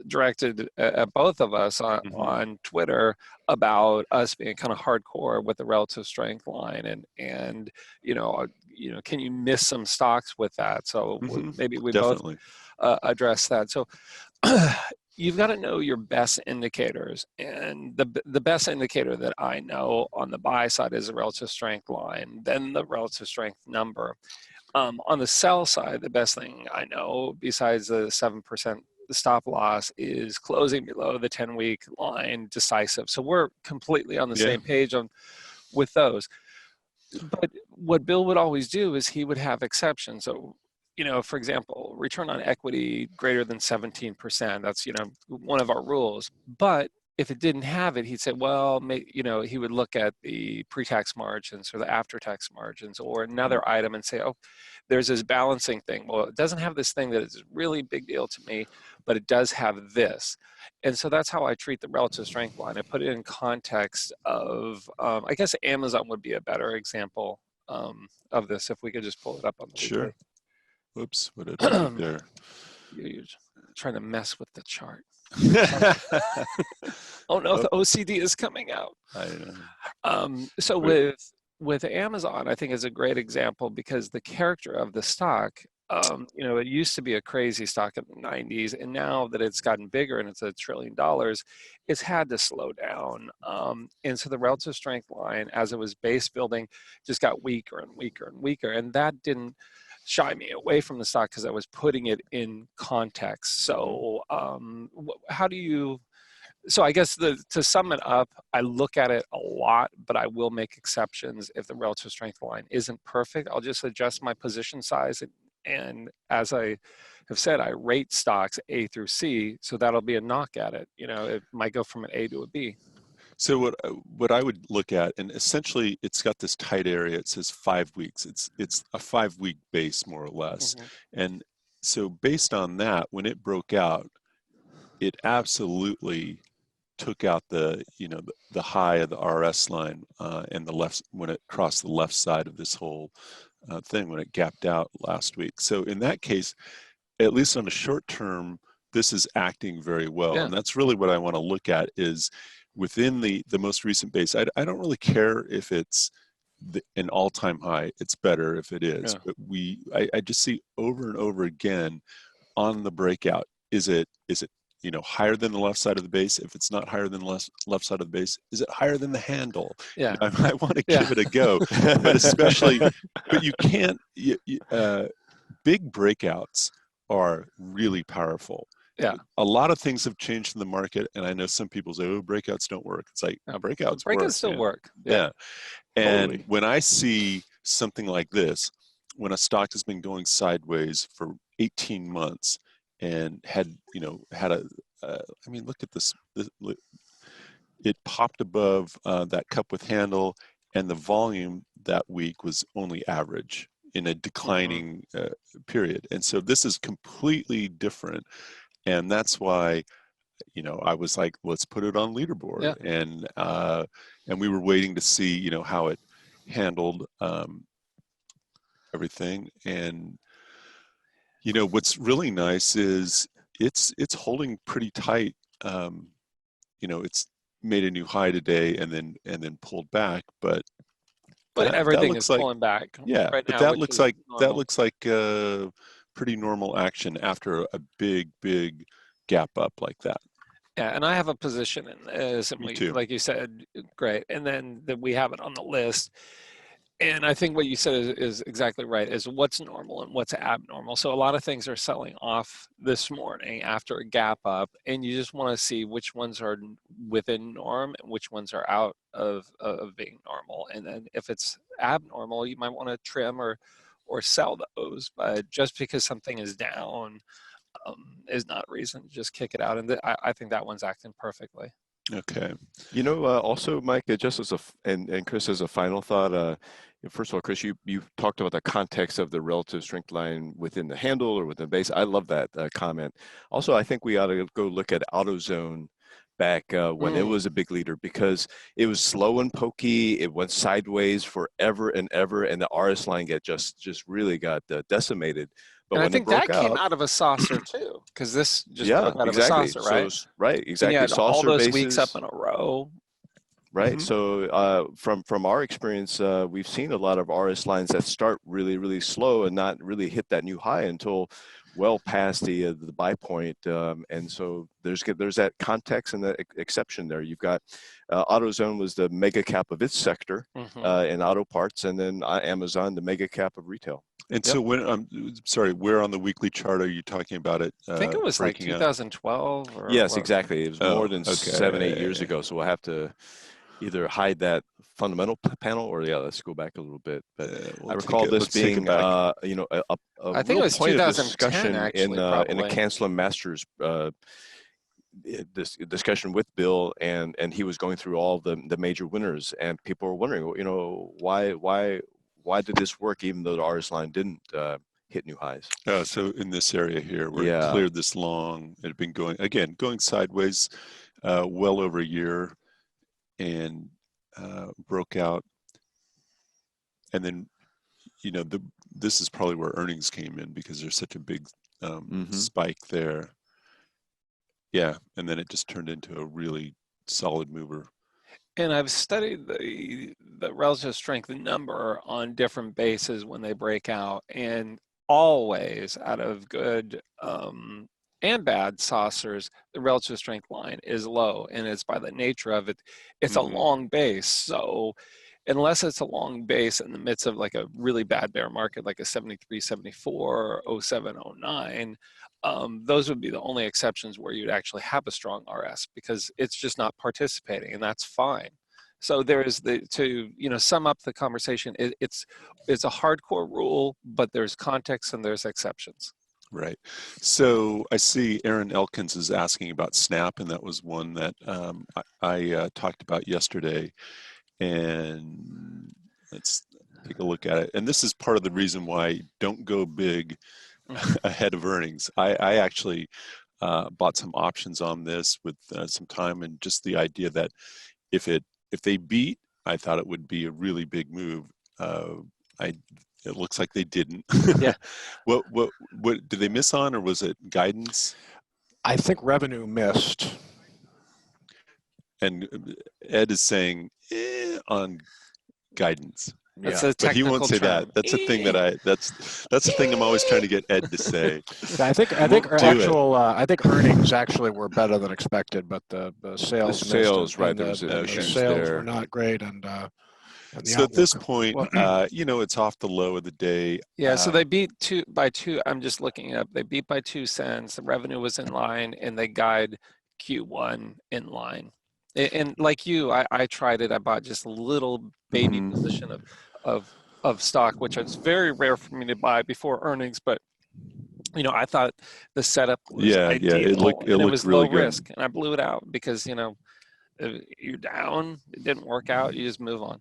directed at both of us on Twitter about us being kind of hardcore with the relative strength line, and can you miss some stocks with that? So maybe we Definitely. both address that. So you've got to know your best indicators, and the best indicator that I know on the buy side is the relative strength line, then the relative strength number. On the sell side, the best thing I know, besides the 7% stop loss, is closing below the 10-week line decisive. So we're completely on the same page with those. But what Bill would always do is he would have exceptions. So, for example, return on equity greater than 17%. That's, one of our rules. But if it didn't have it, he'd say, well, he would look at the pre-tax margins or the after-tax margins or another item and say, oh, there's this balancing thing. Well, it doesn't have this thing that is really big deal to me, but it does have this. And so that's how I treat the relative strength line. I put it in context of, I guess Amazon would be a better example of this, if we could just pull it up on the Sure. weekly. Whoops, what did I do there? You're trying to mess with the chart. I Oh no, the OCD is coming out. know. So Right. with Amazon, I think is a great example because the character of the stock, it used to be a crazy stock in the 90s, and now that it's gotten bigger and it's $1 trillion, it's had to slow down. And so the relative strength line, as it was base building, just got weaker and weaker and weaker, and that didn't shy me away from the stock because I was putting it in context. So how do you? So I guess to sum it up, I look at it a lot, but I will make exceptions if the relative strength line isn't perfect. I'll just adjust my position size. And as I have said, I rate stocks A through C, so that'll be a knock at it. It might go from an A to a B. So what I would look at, and essentially it's got this tight area. It says 5 weeks. It's a 5-week base more or less, and so based on that, when it broke out, it absolutely took out the high of the RS line and the left when it crossed the left side of this whole thing when it gapped out last week. So in that case, at least on a short term, this is acting very well, and that's really what I want to look at is within the most recent base. I don't really care if it's an all-time high. It's better if it is, but I just see over and over again on the breakout. Is it higher than the left side of the base? If it's not higher than the left side of the base, is it higher than the handle? Yeah. I want to give it a go, but you can't. Big breakouts are really powerful. Yeah. A lot of things have changed in the market, and I know some people say, "Oh, breakouts don't work." It's like breakouts work. Still work. Yeah. And Totally. when I see something like this, when a stock has been going sideways for 18 months and had a, look at this. It popped above that cup with handle, and the volume that week was only average in a declining period. And so this is completely different. And that's why, I was like, let's put it on leaderboard. Yeah. And we were waiting to see, how it handled everything. And, what's really nice is it's holding pretty tight. It's made a new high today and then pulled back, but everything looks is like, pulling back right but now, that which looks is like normal. pretty normal action after a big gap up like that. Yeah, and I have a position in this, and Me too. like you said, great. And then we have it on the list. And I think what you said is exactly right, is what's normal and what's abnormal. So a lot of things are selling off this morning after a gap up, and you just want to see which ones are within norm and which ones are out of being normal. And then if it's abnormal, you might want to trim or sell those. But just because something is down is not reason to just kick it out. And I think that one's acting perfectly. Okay. Also, Mike, just and Chris, as a final thought, first of all, Chris, you talked about the context of the relative strength line within the handle or within the base. I love that comment. Also, I think we ought to go look at AutoZone back when it was a big leader, because it was slow and pokey. It went sideways forever and ever, and the RS line just really got decimated. But and when I think it broke that came out, out of a saucer too, because this just yeah, broke out exactly. of a saucer, right? So right, exactly. And you had all Saucer those bases, weeks up in a row. right. So from our experience, we've seen a lot of RS lines that start really slow and not really hit that new high until well past the buy point. And so there's that context and the exception there. You've got AutoZone was the mega cap of its sector in auto parts, and then Amazon, the mega cap of retail. And so when sorry, where on the weekly chart are you talking about it? I think it was like 2012. Or yes, exactly. It was more than 7-8 years ago. So we'll have to either hide that fundamental panel or let's go back a little bit. But I recall this being a I think real it was point of 2010, discussion actually, in a Cancelam Masters this discussion with Bill, and he was going through all the major winners, and people were wondering, why did this work even though the RS line didn't hit new highs? So in this area here where it cleared this long, it had been going sideways well over a year, and broke out and then you know, this is probably where earnings came in because there's such a big spike there. Yeah, and then it just turned into a really solid mover. And I've studied the relative strength number on different bases when they break out, and always out of good and bad saucers, the relative strength line is low, and it's by the nature of it. It's a long base, so unless it's a long base in the midst of like a really bad bear market, like a 73, 74, 07, 09, those would be the only exceptions where you'd actually have a strong RS because it's just not participating, and that's fine. So there is to sum up the conversation. It's a hardcore rule, but there's context and there's exceptions. Right. So I see Aaron Elkins is asking about Snap, and that was one that I talked about yesterday. And let's take a look at it. And this is part of the reason why don't go big ahead of earnings. I actually bought some options on this with some time, and just the idea that if they beat, I thought it would be a really big move. It looks like they didn't. Yeah. What did they miss on, or was it guidance? I think revenue missed. And Ed is saying on guidance. That's Yeah, a but he won't say term. that. That's a thing that that's the thing I'm always trying to get Ed to say. I think earnings actually were better than expected, but the sales right? the sales were not great, and so at this point, it's off the low of the day. Yeah, so they beat by two. I'm just looking up. They beat by 2 cents. The revenue was in line, and they guide Q1 in line. And like you, I tried it. I bought just a little baby position of stock, which is very rare for me to buy before earnings. But I thought the setup was ideal. It looked it was really low good. risk, and I blew it out because if you're down, it didn't work out, you just move on.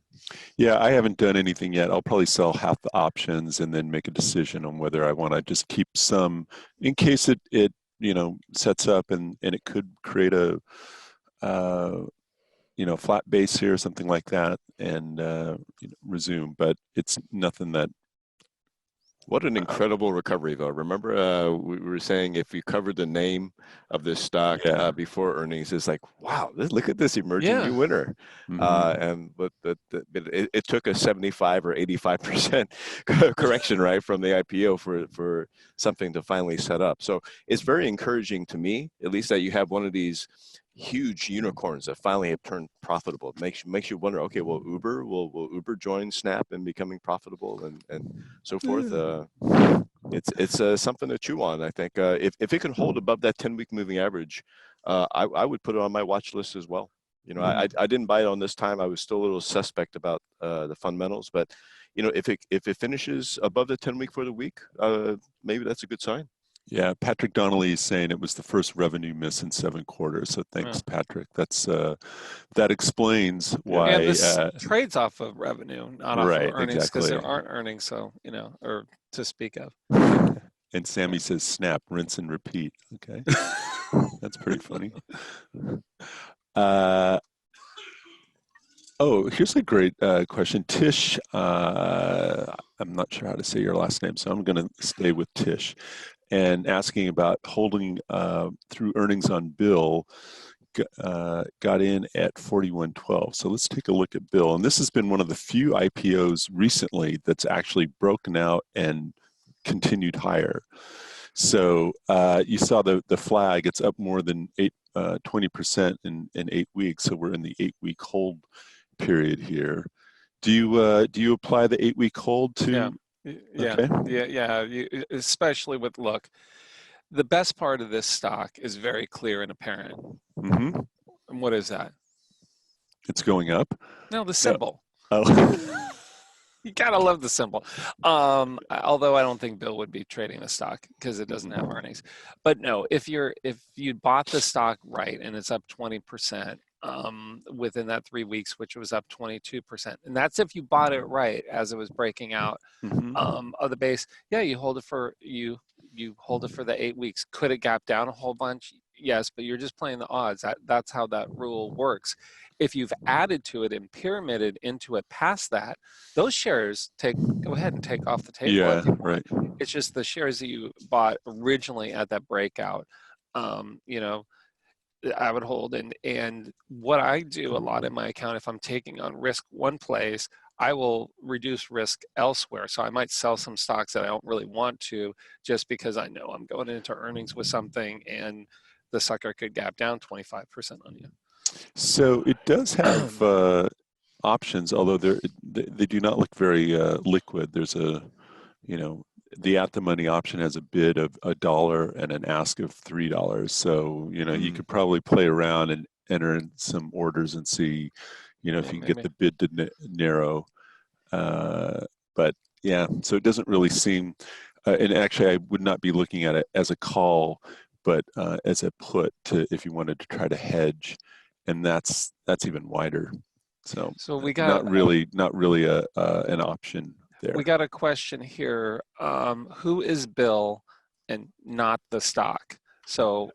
Yeah, I haven't done anything yet. I'll probably sell half the options and then make a decision on whether I want to just keep some in case it sets up and it could create a flat base here, something like that, and resume. But it's nothing that. What an incredible recovery, though. Remember, we were saying if you covered the name of this stock before earnings, it's like, wow, look at this emerging new winner. But it took a 75 or 85% correction, right, from the IPO for something to finally set up. So it's very encouraging to me, at least, that you have one of these huge unicorns that finally have turned profitable. It makes you wonder, okay, will Uber join Snap in becoming profitable and so forth? It's something to chew on, I think. If it can hold above that 10-week moving average, I would put it on my watch list as well. I didn't buy it on this time. I was still a little suspect about the fundamentals, but if it finishes above the 10-week for the week, maybe that's a good sign. Yeah, Patrick Donnelly is saying it was the first revenue miss in 7 quarters. So thanks, Patrick. That explains why. And this trades off of revenue, not off of earnings, because there aren't earnings, so or to speak of. And Sammy says, "Snap, rinse and repeat." Okay, that's pretty funny. Here's a great question, Tish. I'm not sure how to say your last name, so I'm going to stay with Tish. And asking about holding through earnings on Bill, got in at 41.12. So let's take a look at Bill. And this has been one of the few IPOs recently that's actually broken out and continued higher. So you saw the flag, it's up more than 20% in 8 weeks. So we're in the 8-week hold period here. Do you apply the 8-week hold to? Yeah. Okay. Especially with the best part of this stock is very clear and apparent. Mm-hmm. And what is that? It's going up. No, the symbol. Oh. You gotta love the symbol. Although I don't think Bill would be trading the stock because it doesn't have earnings. But no, if you bought the stock right and it's up 20%. Within that 3 weeks, which was up 22%, and that's if you bought it right as it was breaking out of the base. Yeah, you hold it for the 8 weeks. Could it gap down a whole bunch? yes, but you're just playing the odds. That's how that rule works. If you've added to it and pyramided into it past that, those shares go ahead and take off the table Yeah, if you want. right. It's just the shares that you bought originally at that breakout, you know, I would hold. And what I do a lot in my account, if I'm taking on risk one place, I will reduce risk elsewhere. So I might sell some stocks that I don't really want to, just because I know I'm going into earnings with something and the sucker could gap down 25% on you. So it does have options, although they do not look very liquid. There's the at the money option has a bid of $1 and an ask of $3. So, you could probably play around and enter in some orders and see, if you can get the bid to narrow. But yeah, so it doesn't really seem, and actually I would not be looking at it as a call, but as a put if you wanted to try to hedge, and that's even wider. So we got not really an option there. We got a question here. Who is Bill and not the stock? So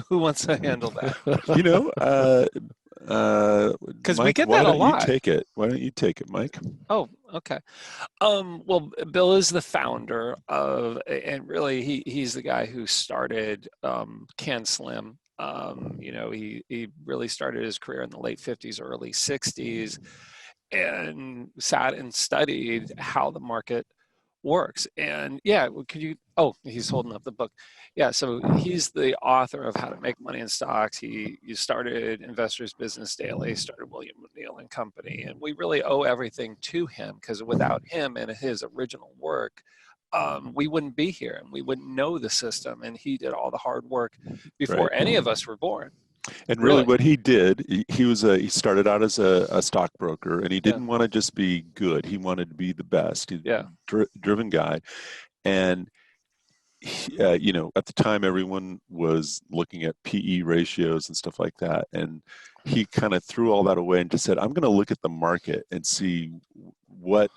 who wants to handle that? Because we get that a lot. Why don't you take it? Why don't you take it, Mike? Oh, okay. Well, Bill is the founder of, and really he's the guy who started Can Slim. He really started his career in the late 50s, early 60s, and sat and studied how the market works. And yeah, he's holding up the book. Yeah, so he's the author of How to Make Money in Stocks. He started Investors Business Daily, started William O'Neill and Company, and we really owe everything to him, because without him and his original work, we wouldn't be here and we wouldn't know the system. And he did all the hard work before any of us were born. And really what he did, he started out as a stockbroker, and he didn't want to just be good. He wanted to be the best. He's a driven guy. And, at the time, everyone was looking at PE ratios and stuff like that. And he kind of threw all that away and just said, I'm going to look at the market and see what,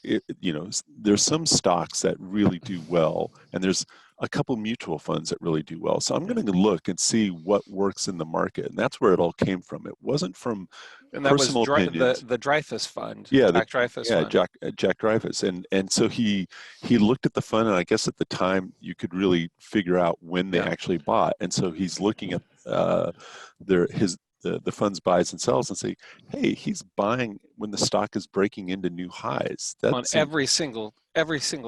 there's some stocks that really do well, and there's a couple mutual funds that really do well. So I'm going to look and see what works in the market. And that's where it all came from. It wasn't from personal opinions. The Dreyfus Fund. Yeah, Jack Dreyfus Fund. Jack Dreyfus. And so he looked at the fund, and I guess at the time you could really figure out when they actually bought. And so he's looking at the fund's buys and sells and say, hey, he's buying when the stock is breaking into new highs. That's every single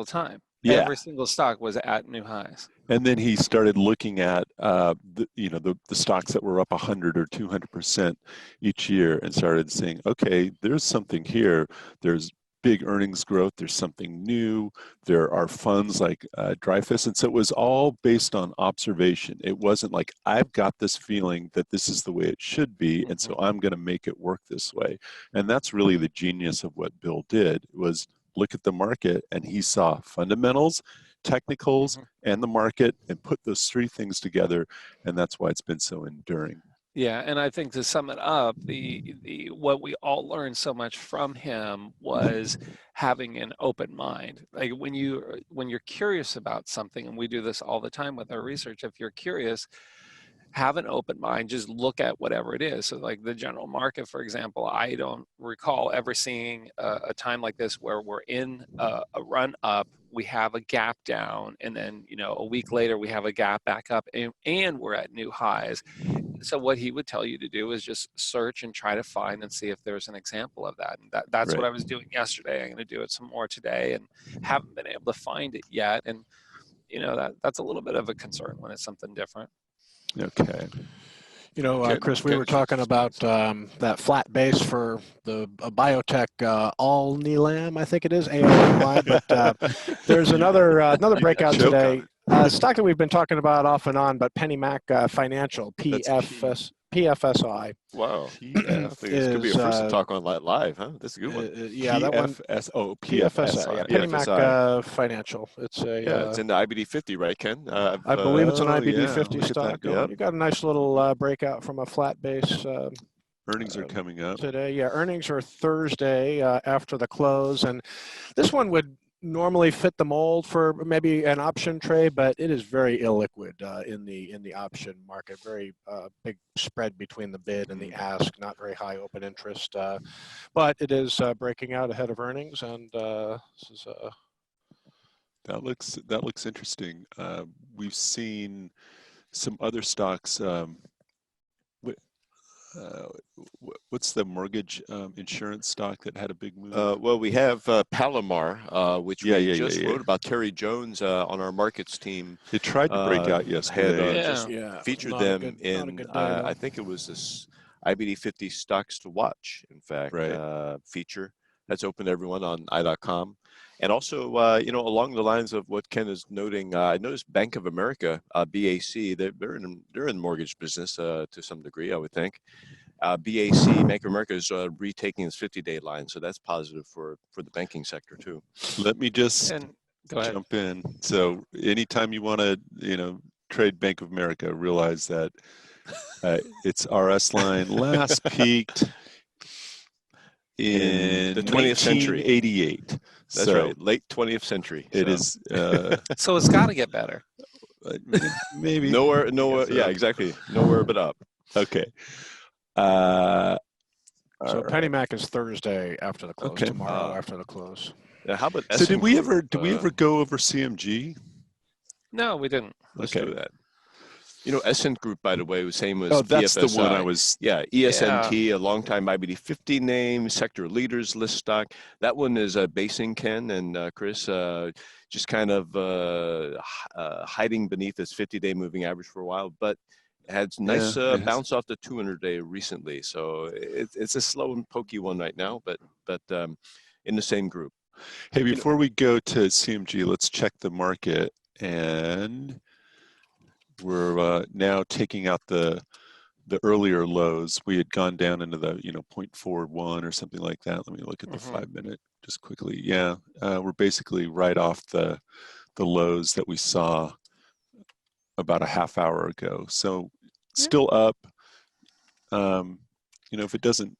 time. Yeah. Every single stock was at new highs. And then he started looking at the stocks that were up 100 or 200% each year, and started saying, okay, there's something here. There's big earnings growth. There's something new. There are funds like Dreyfus. And so it was all based on observation. It wasn't like, I've got this feeling that this is the way it should be, and so I'm going to make it work this way. And that's really the genius of what Bill did, was look at the market, and he saw fundamentals, technicals, and the market, and put those three things together. And that's why it's been so enduring. Yeah, and I think to sum it up, the what we all learned so much from him was having an open mind. Like when you're curious about something, and we do this all the time with our research, if you're curious, have an open mind, just look at whatever it is. So like the general market, for example, I don't recall ever seeing a time like this where we're in a run up, we have a gap down, and then a week later we have a gap back up, and we're at new highs. So what he would tell you to do is just search and try to find and see if there's an example of that. And that's what I was doing yesterday. I'm going to do it some more today, and haven't been able to find it yet. And that's a little bit of a concern when it's something different. Okay. Chris, we were talking about that flat base for the biotech Alnilam, I think it is, ALNY, but there's another breakout today. Stock that we've been talking about off and on, but PennyMac Financial, PFSI. Wow. This could be a first to talk on live, huh? That's a good one. That one. PFSI. Yeah, PennyMac Financial. It's it's in the IBD 50, right, Ken? I believe it's an IBD 50 stock. You got a nice little breakout from a flat base. Earnings are coming up today. Yeah, earnings are Thursday after the close, and this one would normally fit the mold for maybe an option trade, but it is very illiquid in the option market. Very big spread between the bid and the ask. Not very high open interest, but it is breaking out ahead of earnings, and this is that looks interesting. We've seen some other stocks. What's the mortgage insurance stock that had a big move? Well, we have Palomar, which we just wrote about. Terry Jones on our markets team. It tried to break out yesterday. Just featured them in, I think it was this IBD 50 stocks to watch, in fact, feature that's open to everyone on i.com. And also, you know, along the lines of what Ken is noting, I noticed Bank of America, BAC, they're in the mortgage business to some degree, I would think. BAC, Bank of America, is retaking its 50-day line, so that's positive for the banking sector too. Let me just jump in. So anytime you want to, you know, trade Bank of America, realize that its RS line last peaked in the 20th century, 1988. That's right, late 20th century. It is. So it's got to get better. Maybe nowhere. Yeah, exactly. Nowhere but up. Okay. So PennyMac is Thursday after the close. Tomorrow after the close. How about so? Did we ever go over CMG? No, we didn't. Let's do that. You know, Essent Group, by the way, was same as that's PFSI. the one I was. Yeah, ESNT, a longtime IBD 50 name, sector leaders list stock. That one is basing Ken and Chris, just kind of hiding beneath its 50-day moving average for a while, but had nice bounce off the 200-day recently. So it's a slow and pokey one right now, but in the same group. Hey, before we go to CMG, let's check the market, and we're now taking out the earlier lows. We had gone down into the 0.41 or something like that. Let me look at the 5-minute just quickly. Yeah, we're basically right off the lows that we saw about a half hour ago. So still up. If it doesn't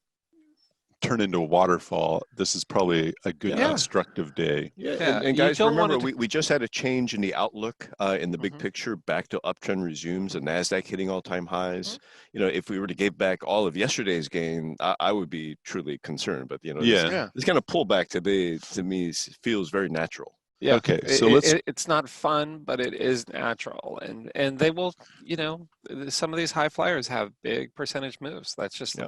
turn into a waterfall, this is probably a good constructive day. And guys, remember, we just had a change in the outlook in the big picture back to uptrend resumes, and NASDAQ hitting all-time highs. You know, if we were to give back all of yesterday's gain, I would be truly concerned. But, this kind of pullback today, to me, feels very natural. Yeah. Okay. So it's not fun, but it is natural, and they will. Some of these high flyers have big percentage moves. That's just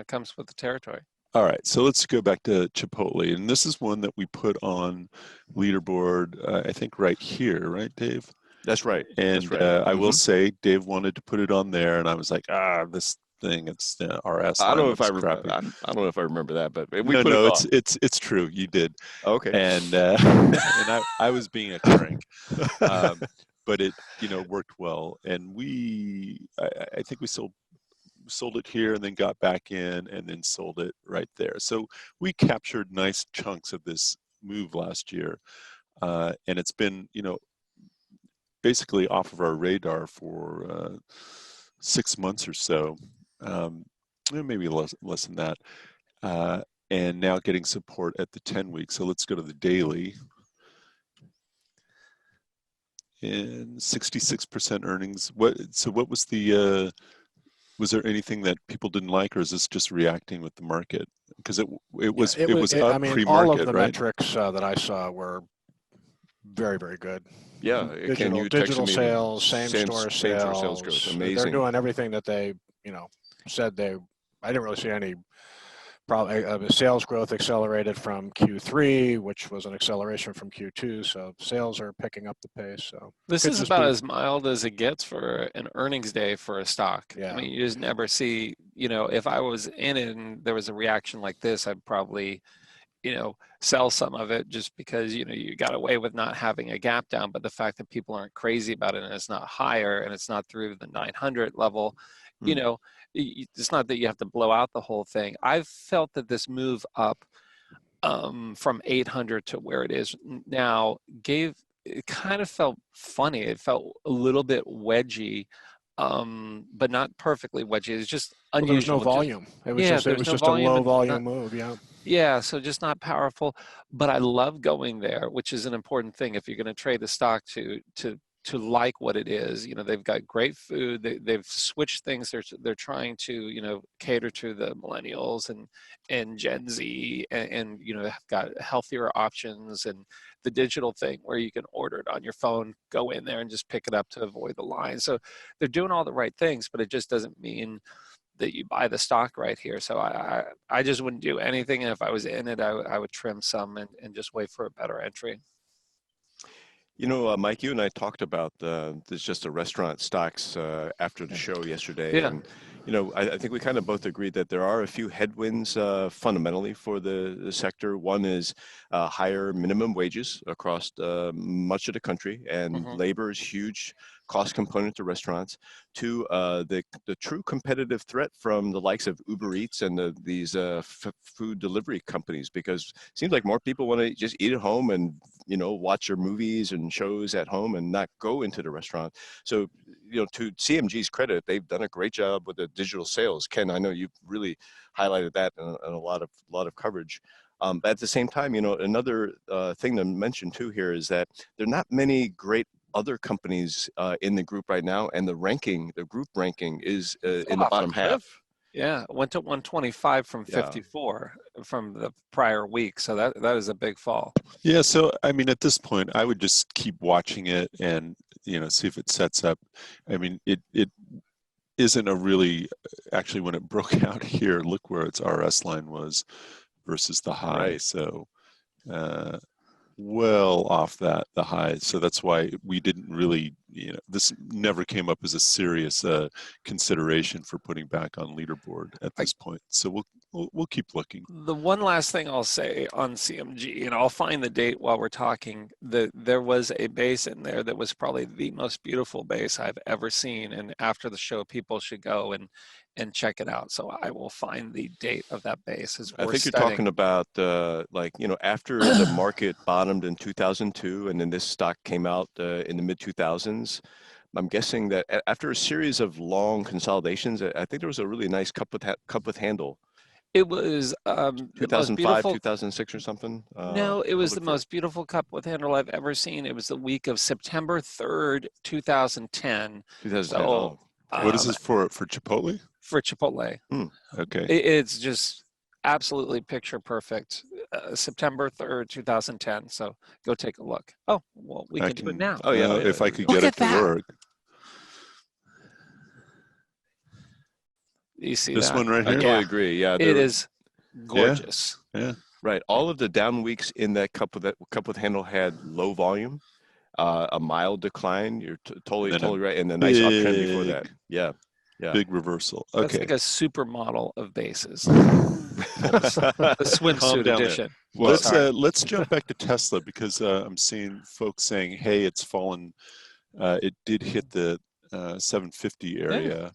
comes with the territory. All right. So let's go back to Chipotle, and this is one that we put on leaderboard. I think right here, right, Dave? That's right. And That's right. I will say, Dave wanted to put it on there, and I was like, this thing, it's RS. I don't know if I remember. I don't know if I remember that, but we put no, it it's true. You did. Okay. And and I was being a crank, but it worked well, and I think we sold it here and then got back in and then sold it right there. So we captured nice chunks of this move last year, and it's been basically off of our radar for 6 months or so. Maybe less than that, and now getting support at the 10-week. So let's go to the daily. And 66% earnings. What was the? Was there anything that people didn't like, or is this just reacting with the market? Because it was up pre-market, all of the right? metrics that I saw were very, very good. Yeah, digital sales, same-store sales growth, amazing. They're doing everything that they, said they. I didn't really see any problem. Sales growth accelerated from Q3, which was an acceleration from Q2. So sales are picking up the pace. So this is about as mild as it gets for an earnings day for a stock. Yeah. I mean, you just never see. If I was in it and there was a reaction like this, I'd probably sell some of it just because, you got away with not having a gap down. But the fact that people aren't crazy about it and it's not higher and it's not through the 900 level, it's not that you have to blow out the whole thing. I've felt that this move up from 800 to where it is now it kind of felt funny. It felt a little bit wedgy. But not perfectly wedgy. It's just unusual. There was no volume. It was just a low volume move. Yeah. Yeah, so just not powerful, but I love going there, which is an important thing if you're going to trade the stock to like what it is. You know, they've got great food. They've switched things. They're trying to, you know, cater to the millennials and Gen Z, and you know, have got healthier options, and the digital thing where you can order it on your phone, go in there and just pick it up to avoid the line. So they're doing all the right things, but it just doesn't mean that you buy the stock right here. So I just wouldn't do anything. And if I was in it, I would trim some and just wait for a better entry. You know, Mike, you and I talked about this just the restaurant stocks after the show yesterday, Yeah. and you know, I think we kind of both agreed that there are a few headwinds fundamentally for the sector. One is higher minimum wages across much of the country, and Mm-hmm. labor is huge cost component to restaurants. Two, the true competitive threat from the likes of Uber Eats and these food delivery companies, because it seems like more people want to just eat at home and, you know, watch their movies and shows at home and not go into the restaurant. So, you know, to CMG's credit, they've done a great job with the digital sales. Ken, I know you've really highlighted that in a lot of coverage. But at the same time, you know, another thing to mention too here is that there are not many great other companies in the group right now, and the group ranking is in the Off a bottom half. cliff. Yeah, went to 125 from Yeah. 54 from the prior week. So that is a big fall. Yeah, so I mean, at this point, I would just keep watching it and, you know, see if it sets up. I mean, it isn't a really, actually, when it broke out here, look where its RS line was versus the high. Right. So well off the high. So that's why we didn't really, you know, this never came up as a serious consideration for putting back on leaderboard at this point. So we'll keep looking. The one last thing I'll say on CMG, and I'll find the date while we're talking, there was a base in there that was probably the most beautiful base I've ever seen. And after the show, people should go and check it out. So I will find the date of that base. It's I worth think you're studying. talking about like, you know, after the market bottomed in 2002 and then this stock came out in the mid 2000s. I'm guessing that after a series of long consolidations, I think there was a really nice cup with handle. It was the most 2005, beautiful. 2006 or something. No, it was I'll the look for it. most beautiful cup with handle I've ever seen. It was the week of September 3rd, 2010. 2010. So Okay. What is this for Chipotle? for Chipotle. Okay. It's just absolutely picture perfect. September 3rd, 2010. So go take a look. Oh, well, we can do it now. Oh, yeah. If I could Look get at it to that. work. You see This that? one right I here? totally agree. Yeah. It is gorgeous. Yeah. Right. All of the down weeks in that cup with handle had low volume, a mild decline. You're totally right, and a nice uptrend before that. Yeah. Yeah. Big reversal. That's Okay. like a supermodel of bases. The Calm swimsuit down there. edition. Let's jump back to Tesla, because I'm seeing folks saying, "Hey, it's fallen." It did hit the 750 area,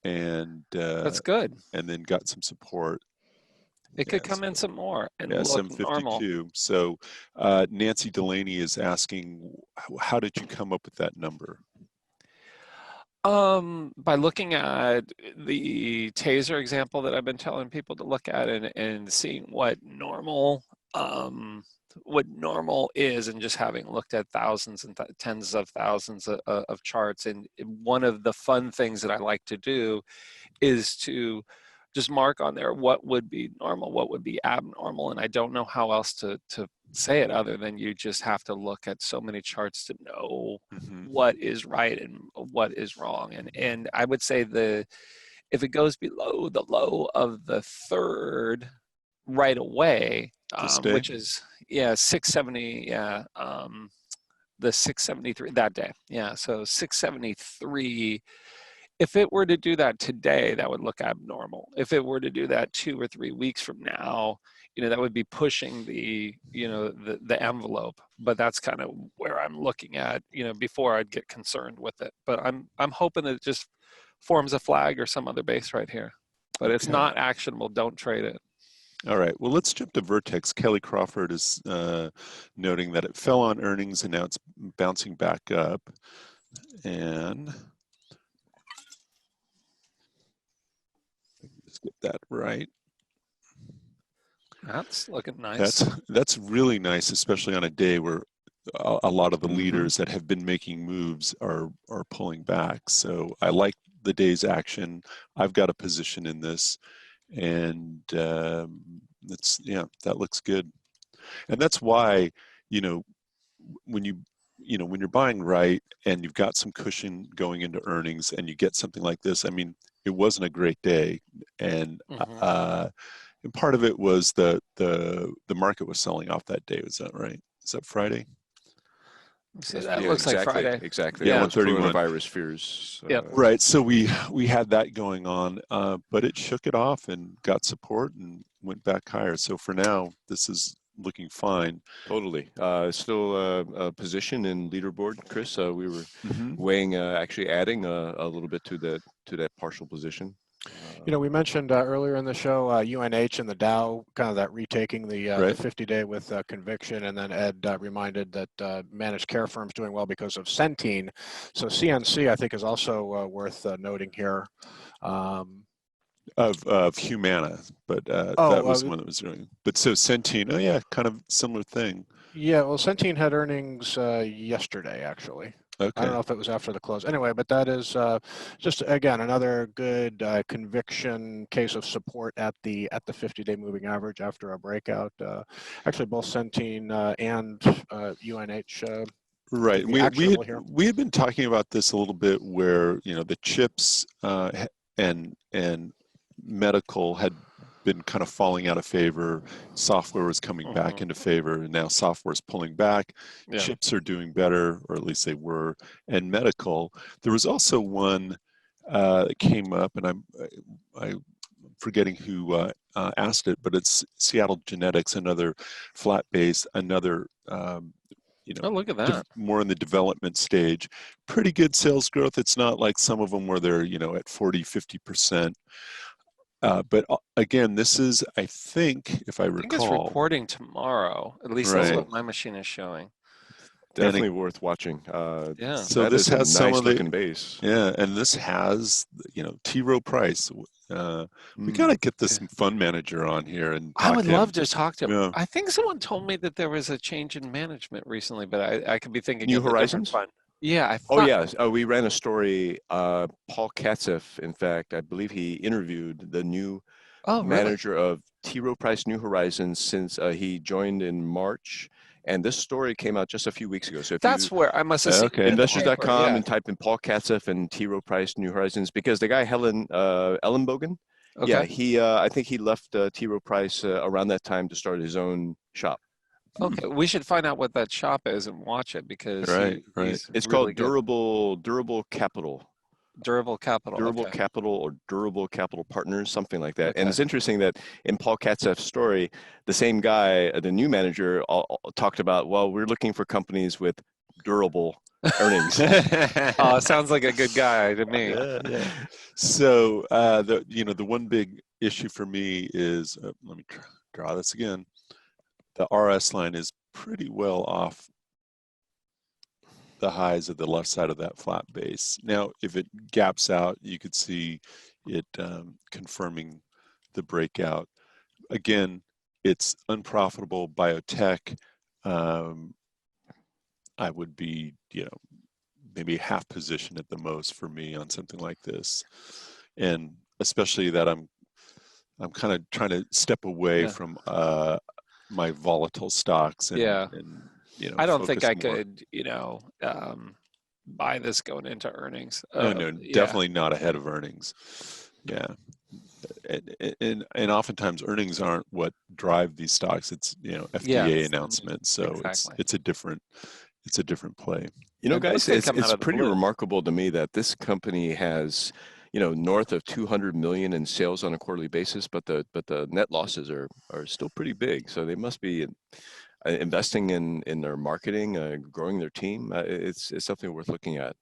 and That's good. and then got some support. It could come in some more and Yeah, look normal. 752. So Nancy Delaney is asking, how did you come up with that number? By looking at the taser example that I've been telling people to look at, and seeing what normal is, and just having looked at thousands and tens of thousands of charts. And one of the fun things that I like to do is to just mark on there what would be normal, what would be abnormal. And I don't know how else to say it other than you just have to look at so many charts to know what is right and what is wrong. And I would say if it goes below the low of the third right away, which is 670, the 673 that day. Yeah, so 673. If it were to do that today, that would look abnormal. If it were to do that 2 or 3 weeks from now, that would be pushing the envelope. But that's kind of where I'm looking at, before I'd get concerned with it. But I'm hoping it just forms a flag or some other base right here. But it's not actionable. Don't trade it. All right. Well, let's jump to Vertex. Kelly Crawford is noting that it fell on earnings and now it's bouncing back up. And let's get that right. That's looking nice. That's really nice, especially on a day where a lot of the Mhm. leaders that have been making moves are pulling back. So I like the day's action. I've got a position in this, and that looks good. And that's why, you know, when when you're buying right and you've got some cushion going into earnings and you get something like this, I mean, it wasn't a great day, and and part of it was the market was selling off that day. Was that right? Is that Friday? See, that Yeah, looks like exactly, Friday. exactly. Yeah, Once 131. coronavirus fears. Yep. Right. So we had that going on, but it shook it off and got support and went back higher. So for now, this is looking fine. Totally. Still a position in leaderboard, Chris. We were Mm-hmm. weighing, actually adding a little bit to that partial position. You know, we mentioned earlier in the show UNH and the Dow, kind of that retaking the Right. 50-day with conviction, and then Ed reminded that managed care firms doing well because of Centene. So CNC, I think, is also worth noting here. Of Humana, but that was the one that was doing. But so Centene, oh yeah, kind of similar thing. Yeah, well, Centene had earnings yesterday, actually. Okay. I don't know if it was after the close. Anyway, but that is just, again, another good conviction case of support at the 50-day moving average after a breakout. Actually, both Centene and UNH. Right. Here. We had been talking about this a little bit, where the chips and medical had been kind of falling out of favor. Software was coming back into favor, and now software is pulling back. Yeah. Chips are doing better, or at least they were. And medical, there was also one that came up, and I'm forgetting who asked it, but it's Seattle Genetics, another flat base, another Oh, look at that. more in the development stage. Pretty good sales growth. It's not like some of them where they're at 40, 50%. But again, this is, I think, if I I think it's recall, reporting tomorrow. At least that's what my machine is showing. Definitely worth watching. Yeah. So that this is a has some nice of the looking base. Yeah, and this has T. Rowe Price. We gotta get this fund manager on here and I would to him. love to talk to him. Yeah. I think someone told me that there was a change in management recently, but I could be thinking New of a different Horizons? fund. Yeah, I Oh thought, yeah, we ran a story. Paul Katzef, in fact, I believe he interviewed the new oh, really? manager of T. Rowe Price New Horizons since he joined in March. And this story came out just a few weeks ago. So if That's where I must have seen it in the investors.com paper, and type in Paul Katzef and T. Rowe Price New Horizons, because the guy Ellenbogen, Okay. yeah, he I think he left T. Rowe Price around that time to start his own shop. Okay, we should find out what that shop is and watch it, because Right. he's It's really called good. Durable Capital. Durable Capital. Durable Okay. Capital or Durable Capital Partners, something like that. Okay. And it's interesting that in Paul Katzef's story, the same guy, the new manager, talked about, well, we're looking for companies with durable earnings. Oh, sounds like a good guy to me. Yeah. So the one big issue for me is, let me draw this again. The RS line is pretty well off the highs of the left side of that flat base. Now, if it gaps out, you could see it confirming the breakout. Again, it's unprofitable biotech. I would be, maybe half position at the most for me on something like this, and especially that I'm kind of trying to step away from my volatile stocks and I don't think I more. could, buy this going into earnings. No, definitely not ahead of earnings. Yeah. And oftentimes earnings aren't what drive these stocks. It's FDA announcements. So exactly. it's a different play. Guys, it's pretty remarkable to me that this company has north of 200 million in sales on a quarterly basis, but the net losses are still pretty big. So they must be investing in their marketing, growing their team. It's something worth looking at.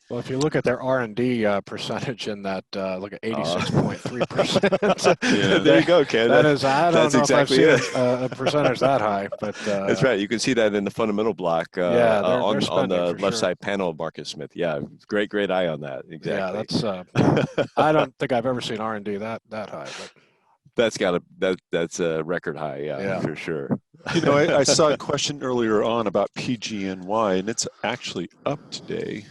Well, if you look at their R&D percentage in that, look at 86.3%. There you go, Ken. That is, I don't know exactly if I've seen a percentage that high, but that's right. You can see that in the fundamental block they're on the left sure. side panel of Marcus Smith. Yeah, great eye on that. Exactly. Yeah, that's. I don't think I've ever seen R&D that high, but. That's a record high, yeah, for sure. You know, I saw a question earlier on about PGNY, and it's actually up today.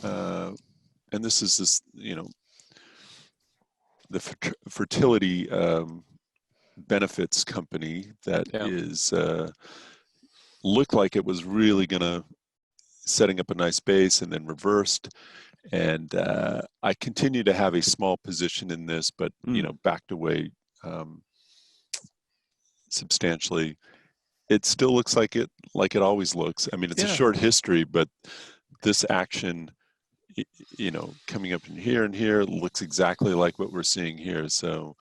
And this is you know, the fertility benefits company that is looked like it was really going to setting up a nice base and then reversed. And I continue to have a small position in this, but you know, backed away substantially. It still looks like it always looks. I mean, it's a short history, but this action, you know, coming up in here and here looks exactly like what we're seeing here. So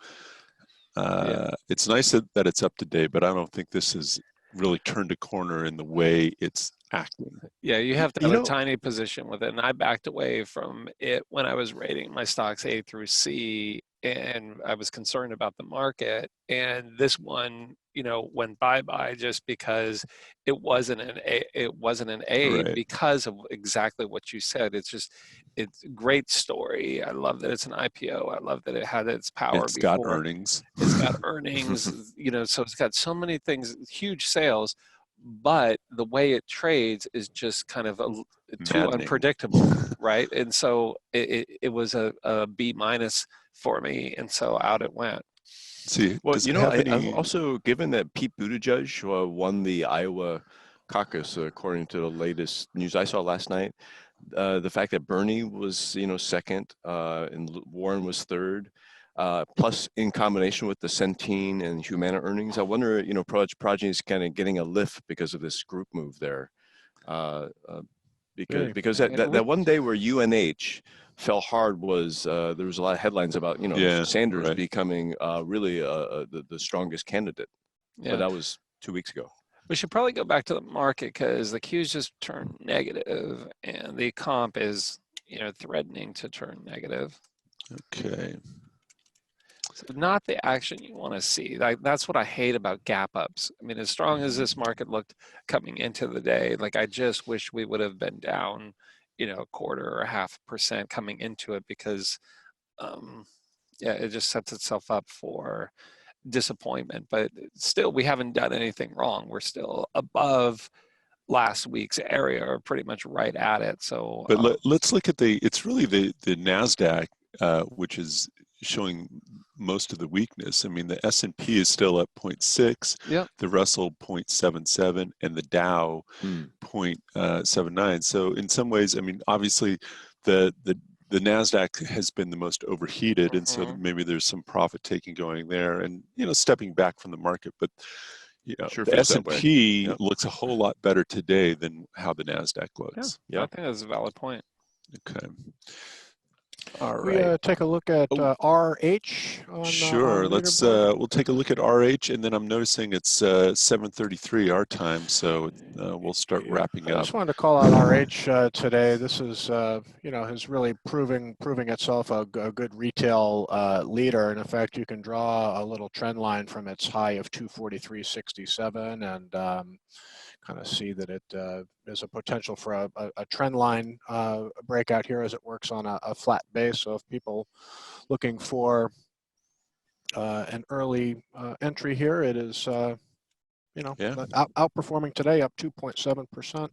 it's nice that it's up to date, but I don't think this has really turned a corner in the way it's acting. Yeah, you have to have a tiny position with it. And I backed away from it when I was rating my stocks A through C, and I was concerned about the market. And this one, you know, went bye-bye just because it wasn't an A Right. because of exactly what you said. It's a great story. I love that it's an IPO. I love that it had its power It's before. got earnings. It's got earnings, you know, so it's got so many things, huge sales, but the way it trades is just kind of too unpredictable, right? And so it was a B- for me, and so out it went. See, well, you know, I've also, given that Pete Buttigieg won the Iowa caucus, according to the latest news I saw last night, the fact that Bernie was, you know, second, and Warren was third, plus in combination with the Centene and Humana earnings, I wonder, you know, Progeny is kind of getting a lift because of this group move there, because that one day where UNH fell hard was there was a lot of headlines about, you know, Sanders becoming really the strongest candidate. But that was 2 weeks ago. We should probably go back to the market because the Q's just turned negative, and the comp is, you know, threatening to turn negative. Okay. So not the action you want to see. That's what I hate about gap ups. I mean, as strong as this market looked coming into the day, like I just wish we would have been down, you know, 1/4 or 0.5% coming into it, because it just sets itself up for disappointment. But still, we haven't done anything wrong. We're still above last week's area, or pretty much right at it. So but let's look at it's really the NASDAQ, which is showing most of the weakness. I mean, the S&P is still up 0.6, the Russell 0.77, and the Dow 0.79. So in some ways, I mean, obviously the NASDAQ has been the most overheated, and so maybe there's some profit taking going there, and, you know, stepping back from the market. But, you know, the S&P looks a whole lot better today than how the NASDAQ looks. I think that's a valid point. Okay. All right. We take a look at RH. Sure. Let's we'll take a look at RH, and then I'm noticing it's 7:33 our time, so we'll start wrapping up. I just wanted to call out RH today. This is you know, is really proving itself a good retail leader. And in fact, you can draw a little trend line from its high of 243.67, and kind of see that it there's a potential for a trend line breakout here as it works on a flat base. So if people looking for an early entry here, it is you know, outperforming today, up 2.7%.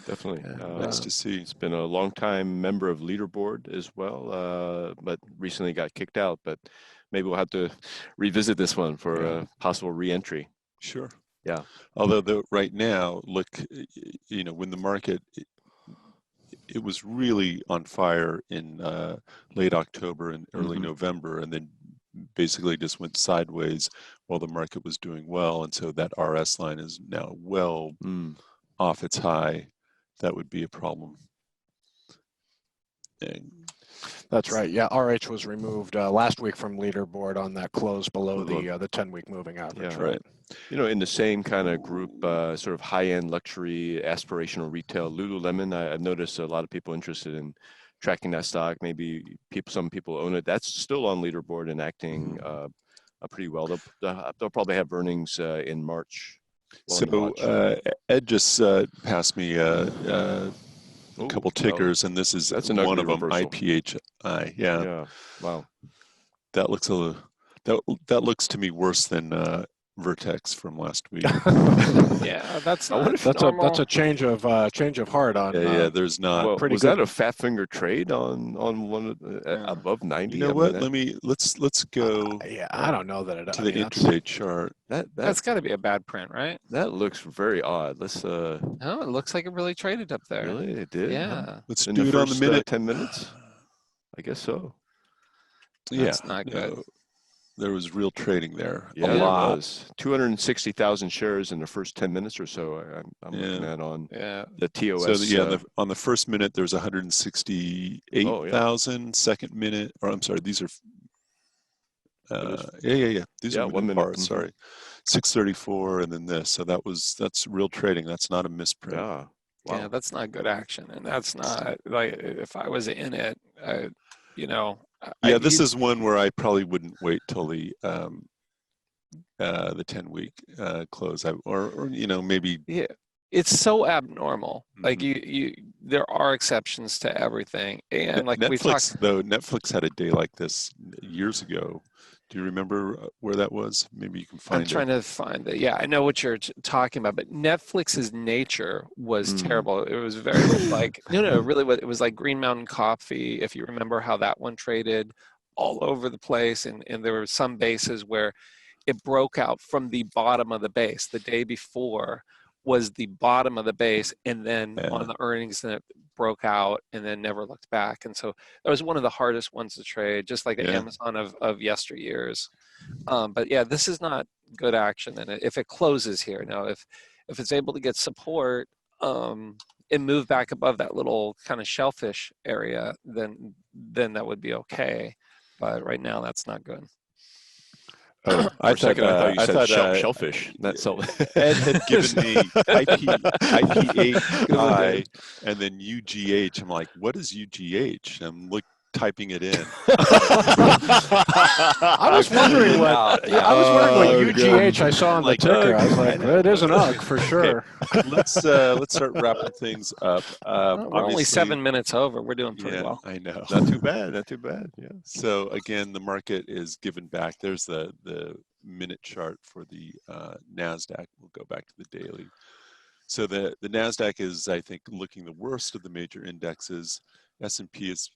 Definitely. Nice to see. It's been a long time member of Leaderboard as well, but recently got kicked out. But maybe we'll have to revisit this one for a possible re-entry. Sure. Yeah. Although right now, look, you know, when the market, it was really on fire in late October and early November, and then basically just went sideways while the market was doing well. And so that RS line is now well off its high. That would be a problem. And that's right. Yeah, RH was removed last week from Leaderboard on that close below the 10-week moving average. Yeah, right. You know, in the same kind of group, sort of high-end luxury, aspirational retail, Lululemon, I've noticed a lot of people interested in tracking that stock. Maybe some people own it. That's still on Leaderboard and acting pretty well. They'll probably have earnings in March. So Ed just passed me a couple tickers, and this is one of them, reversal. IPHI. Yeah. Wow. That looks That looks to me worse than Vertex from last week. Yeah, that's I wonder not if normal. That's a change of heart on. Yeah, there's not. Well, pretty was good. that a fat finger trade on one of Yeah. above 90? You know I what? mean, let's go Yeah, I don't know that it. to I the mean, that's intraday chart. That's got to be a bad print, right? that looks very odd. Let's No, it looks like it really traded up there. really it did. Huh? Yeah, Let's In do the it on the first minute. 10 minutes. I guess so. Yeah, that's not good. no, there was real trading there. Yeah, a there lot. was 260,000 shares in the first 10 minutes or so. I'm looking Yeah. at on Yeah, the TOS. So on the first minute, there's 168,000. Second minute, or I'm sorry, these are. Yeah. These are 1 within minute. bars. Sorry, 634, and then this. So that's real trading. That's not a misprint. Yeah. yeah, Wow. that's not good action, and that's not like if I was in it, you know, Yeah, this is one where I probably wouldn't wait till the 10-week close, or maybe. yeah, it's so abnormal. Like Mhm. there are exceptions to everything, and like we talked. Netflix had a day like this years ago. Do you remember where that was? Maybe you can I'm find it. trying to find it. Yeah, I know what you're talking about, but Netflix's nature was terrible. It was very much like no, really, it was like Green Mountain Coffee. If you remember how that one traded, all over the place, and there were some bases where it broke out from the bottom of the base. The day before was the bottom of the base, and then on the earnings, then it broke out and then never looked back. And so that was one of the hardest ones to trade, just like the Amazon of yesteryears. But yeah, this is not good action. And if it closes here now, if it's able to get support and move back above that little kind of shellfish area, then that would be okay. But right now, that's not good. Oh, For a second, I thought you said shellfish. That's so. Ed had given me IP8I and then UGH. I'm like, what is UGH? I'm typing it in. I was wondering what UGH I saw on the ticker. I was like, it is an UG for sure. Okay. Let's start wrapping things up. We're only 7 minutes over. We're doing pretty well. I know. Not too bad. Not too bad. Yeah. So again, the market is given back. There's the minute chart for the NASDAQ. We'll go back to the daily. So the NASDAQ is, I think, looking the worst of the major indexes. S&P is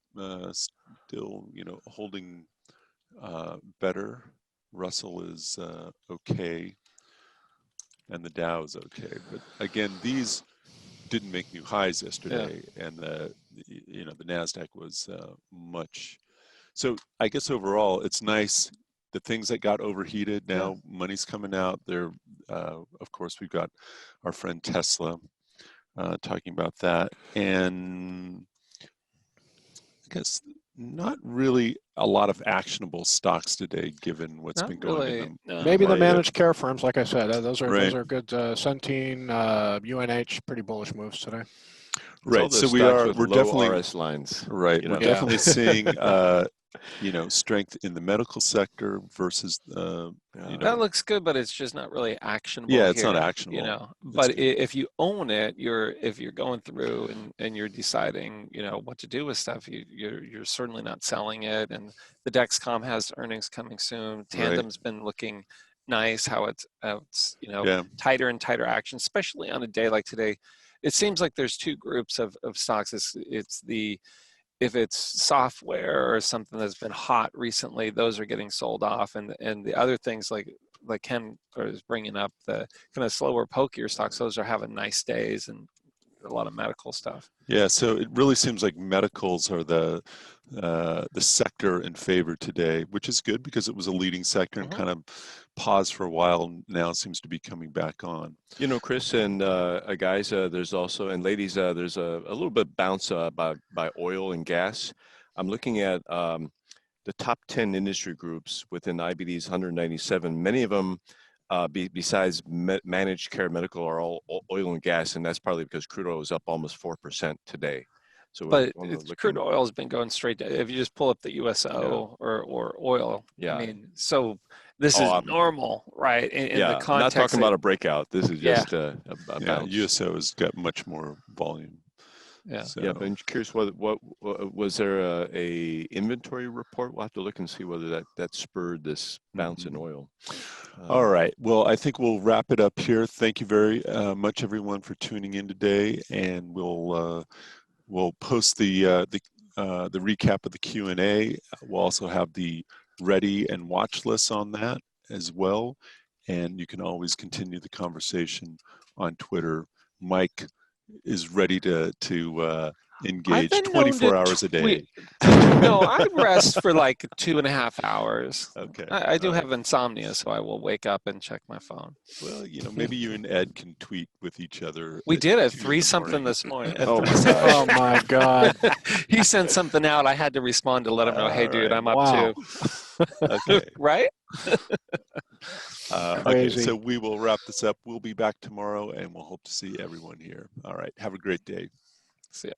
still, holding better. Russell is okay, and the Dow is okay. But again, these didn't make new highs yesterday, and the NASDAQ was much. So I guess overall, it's nice. The things that got overheated, now money's coming out. There, of course, we've got our friend Tesla talking about that, and I guess not really a lot of actionable stocks today, given what's been going on. Maybe the managed care firms, like I said, those are good. Centene, UNH, pretty bullish moves today. Right. So we're definitely RS lines. Right. We're definitely seeing strength in the medical sector versus that looks good, but it's just not really actionable. Yeah, it's not actionable. But if you own it, if you're going through and you're deciding, what to do with stuff, you're certainly not selling it. And the Dexcom has earnings coming soon. Tandem's been looking nice. How it's tighter and tighter action, especially on a day like today. It seems like there's two groups of stocks. If it's software or something that's been hot recently, those are getting sold off, and the other things like Ken is bringing up, the kind of slower, pokier stocks, those are having nice days, and a lot of medical stuff. Yeah, so it really seems like medicals are the sector in favor today, which is good because it was a leading sector and kind of paused for a while. And now it seems to be coming back on. Chris and guys, there's also, and ladies, there's a little bit bounce by oil and gas. I'm looking at the top 10 industry groups within IBD's 197. Many of them, besides managed care medical, are all oil and gas, and that's probably because crude oil is up almost 4% today. So, but crude oil has been going straight to, if you just pull up the USO or oil, I mean, so this is normal, right? In the context, I'm not talking about a breakout. This is just a bounce. USO has got much more volume. Yeah. So, Yeah, but I'm curious, what was there a inventory report? We'll have to look and see whether that spurred this bounce in oil. All right. Well, I think we'll wrap it up here. Thank you very much, everyone, for tuning in today, and we'll post the recap of the Q&A. We'll also have the ready and watch lists on that as well, and you can always continue the conversation on Twitter. Mike is ready to I've engage been known to 24 hours a day. tweet. No, I rest for like 2.5 hours. Okay. I do All right. have insomnia, so I will wake up and check my phone. Well, maybe you and Ed can tweet with each other. We did at 2 in 3 the something morning. this morning. At Oh 3 my something. gosh. Oh my God. He sent something out. I had to respond to let him know, hey, All dude, right. I'm up Wow. too. Okay. Right? Okay, Crazy. so we will wrap this up. We'll be back tomorrow, and we'll hope to see everyone here. All right. Have a great day. See ya.